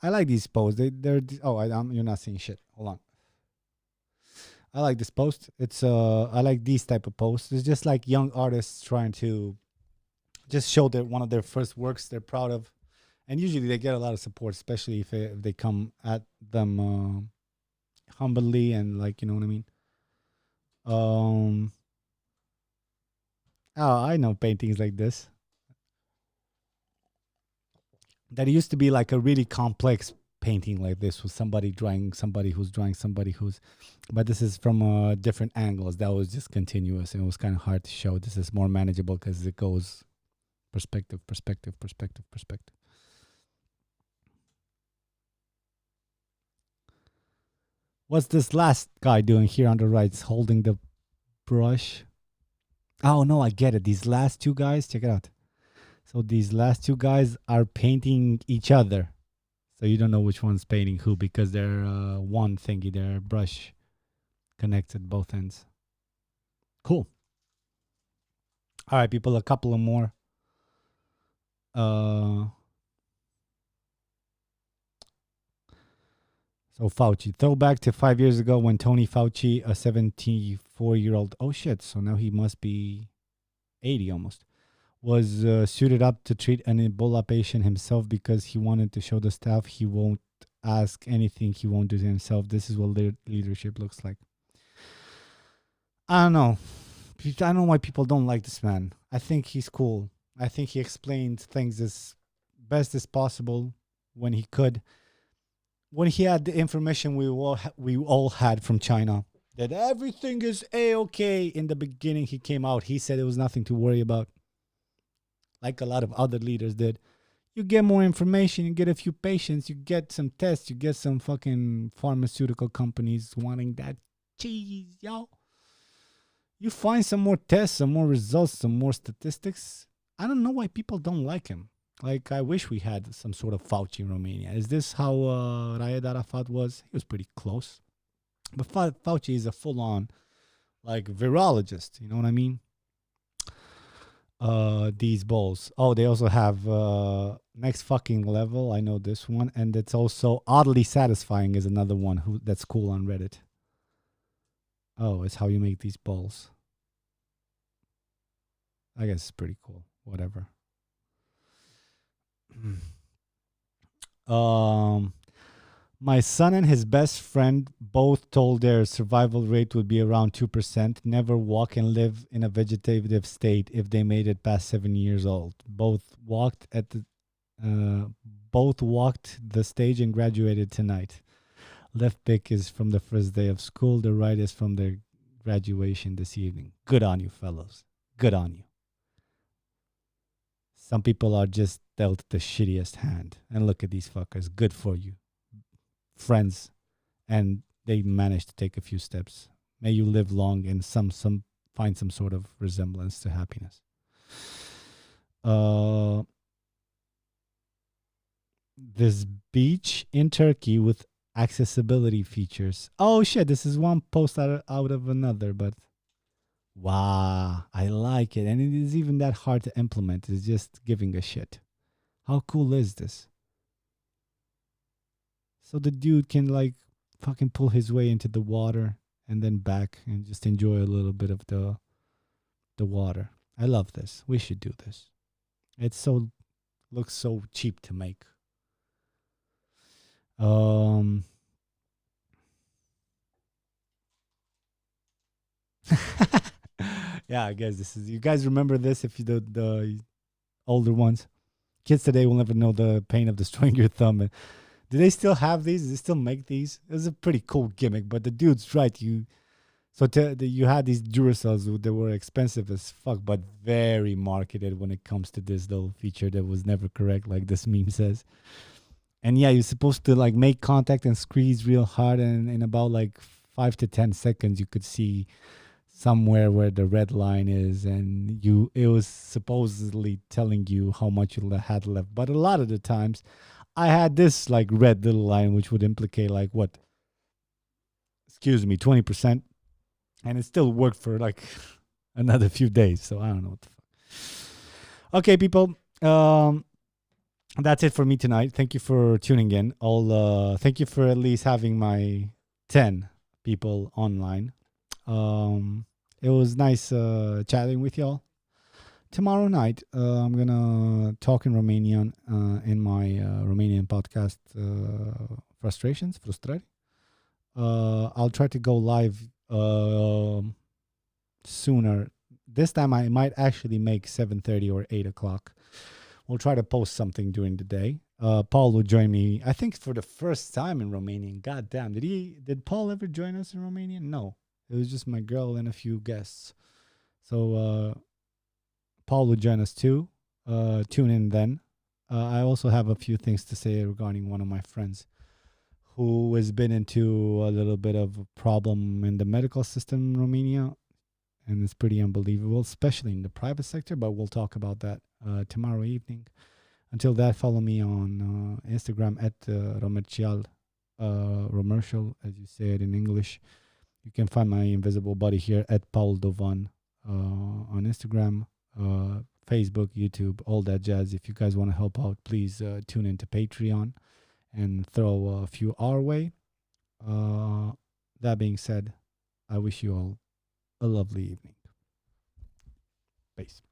I like these posts. You're not seeing shit. Hold on. I like this post. I like these type of posts. It's just like young artists trying to just show their one of their first works they're proud of, and usually they get a lot of support, especially if they come at them humbly and like you know what I mean. Um, oh, I know paintings like this. That used to be like a really complex painting like this with somebody drawing somebody who's drawing somebody who's, but this is from different angles. That was just continuous and it was kind of hard to show. This is more manageable because it goes perspective, perspective, perspective, perspective. What's this last guy doing here on the right? He's holding the brush. Oh no, I get it. These last two guys, check it out. So these last two guys are painting each other. So you don't know which one's painting who because they're one thingy, their brush connected both ends. Cool. All right, people, a couple of more. So Fauci, throwback to 5 years ago when Tony Fauci, a 74-year-old, oh shit, so now he must be 80 almost, was suited up to treat an Ebola patient himself because he wanted to show the staff he won't ask anything he won't do to himself. This is what leadership looks like. I don't know. I don't know why people don't like this man. I think he's cool. I think he explained things as best as possible when he could. When he had the information we all had from China that everything is A-okay in the beginning he came out, he said it was nothing to worry about. Like a lot of other leaders did. You get more information, you get a few patients, you get some tests, you get some fucking pharmaceutical companies wanting that cheese, yo. You find some more tests, some more results, some more statistics. I don't know why people don't like him. Like, I wish we had some sort of Fauci in Romania. Is this how Raed Arafat was? He was pretty close. But Fauci is a full-on, like, virologist. You know what I mean? These bowls. Oh, they also have Next Fucking Level. I know this one. And it's also Oddly Satisfying is another one that's cool on Reddit. Oh, it's how you make these balls. I guess it's pretty cool. Whatever. My son and his best friend both told their survival rate would be around 2%. Never walk and live in a vegetative state if they made it past 7 years old. Both walked the stage and graduated tonight. Left pick is from the first day of school. The right is from their graduation this evening. Good on you, fellows. Good on you. Some people are just dealt the shittiest hand. And look at these fuckers. Good for you. Friends. And they managed to take a few steps. May you live long and find some sort of resemblance to happiness. This beach in Turkey with accessibility features. Oh shit, this is one post out of another, but wow, I like it. And it is even that hard to implement. It's just giving a shit. How cool is this? So the dude can like fucking pull his way into the water and then back and just enjoy a little bit of the water. I love this. We should do this. Looks so cheap to make. Yeah, I guess this is. You guys remember this? If you the older ones, kids today will never know the pain of destroying your thumb. Do they still have these? Do they still make these? It was a pretty cool gimmick, but the dude's right. You had these Duracells that were expensive as fuck, but very marketed when it comes to this little feature that was never correct, like this meme says. And yeah, you're supposed to like make contact and squeeze real hard, and in about like 5 to 10 seconds, you could see somewhere where the red line is, and it was supposedly telling you how much you had left. But a lot of the times, I had this like red little line, which would implicate like what? excuse me, 20%, and it still worked for like another few days. So I don't know what the fuck. Okay, people. That's it for me tonight. Thank you for tuning in. Thank you for at least having my 10 people online. It was nice chatting with y'all. Tomorrow night, I'm gonna talk in Romanian in my Romanian podcast, Frustrations, Frustrări. I'll try to go live sooner. This time I might actually make 7:30 or 8 o'clock. We'll try to post something during the day. Paul will join me, I think, for the first time in Romanian. God damn, did Paul ever join us in Romanian? No, it was just my girl and a few guests. So Paul will join us too. Tune in then. I also have a few things to say regarding one of my friends who has been into a little bit of a problem in the medical system in Romania, and it's pretty unbelievable, especially in the private sector, but we'll talk about that tomorrow evening. Until that, follow me on Instagram at Romercial, Romercial, as you say it in English. You can find my invisible body here at Paul Dovan on Instagram, Facebook, YouTube, all that jazz. If you guys want to help out, please tune into Patreon and throw a few our way. That being said, I wish you all a lovely evening. Peace.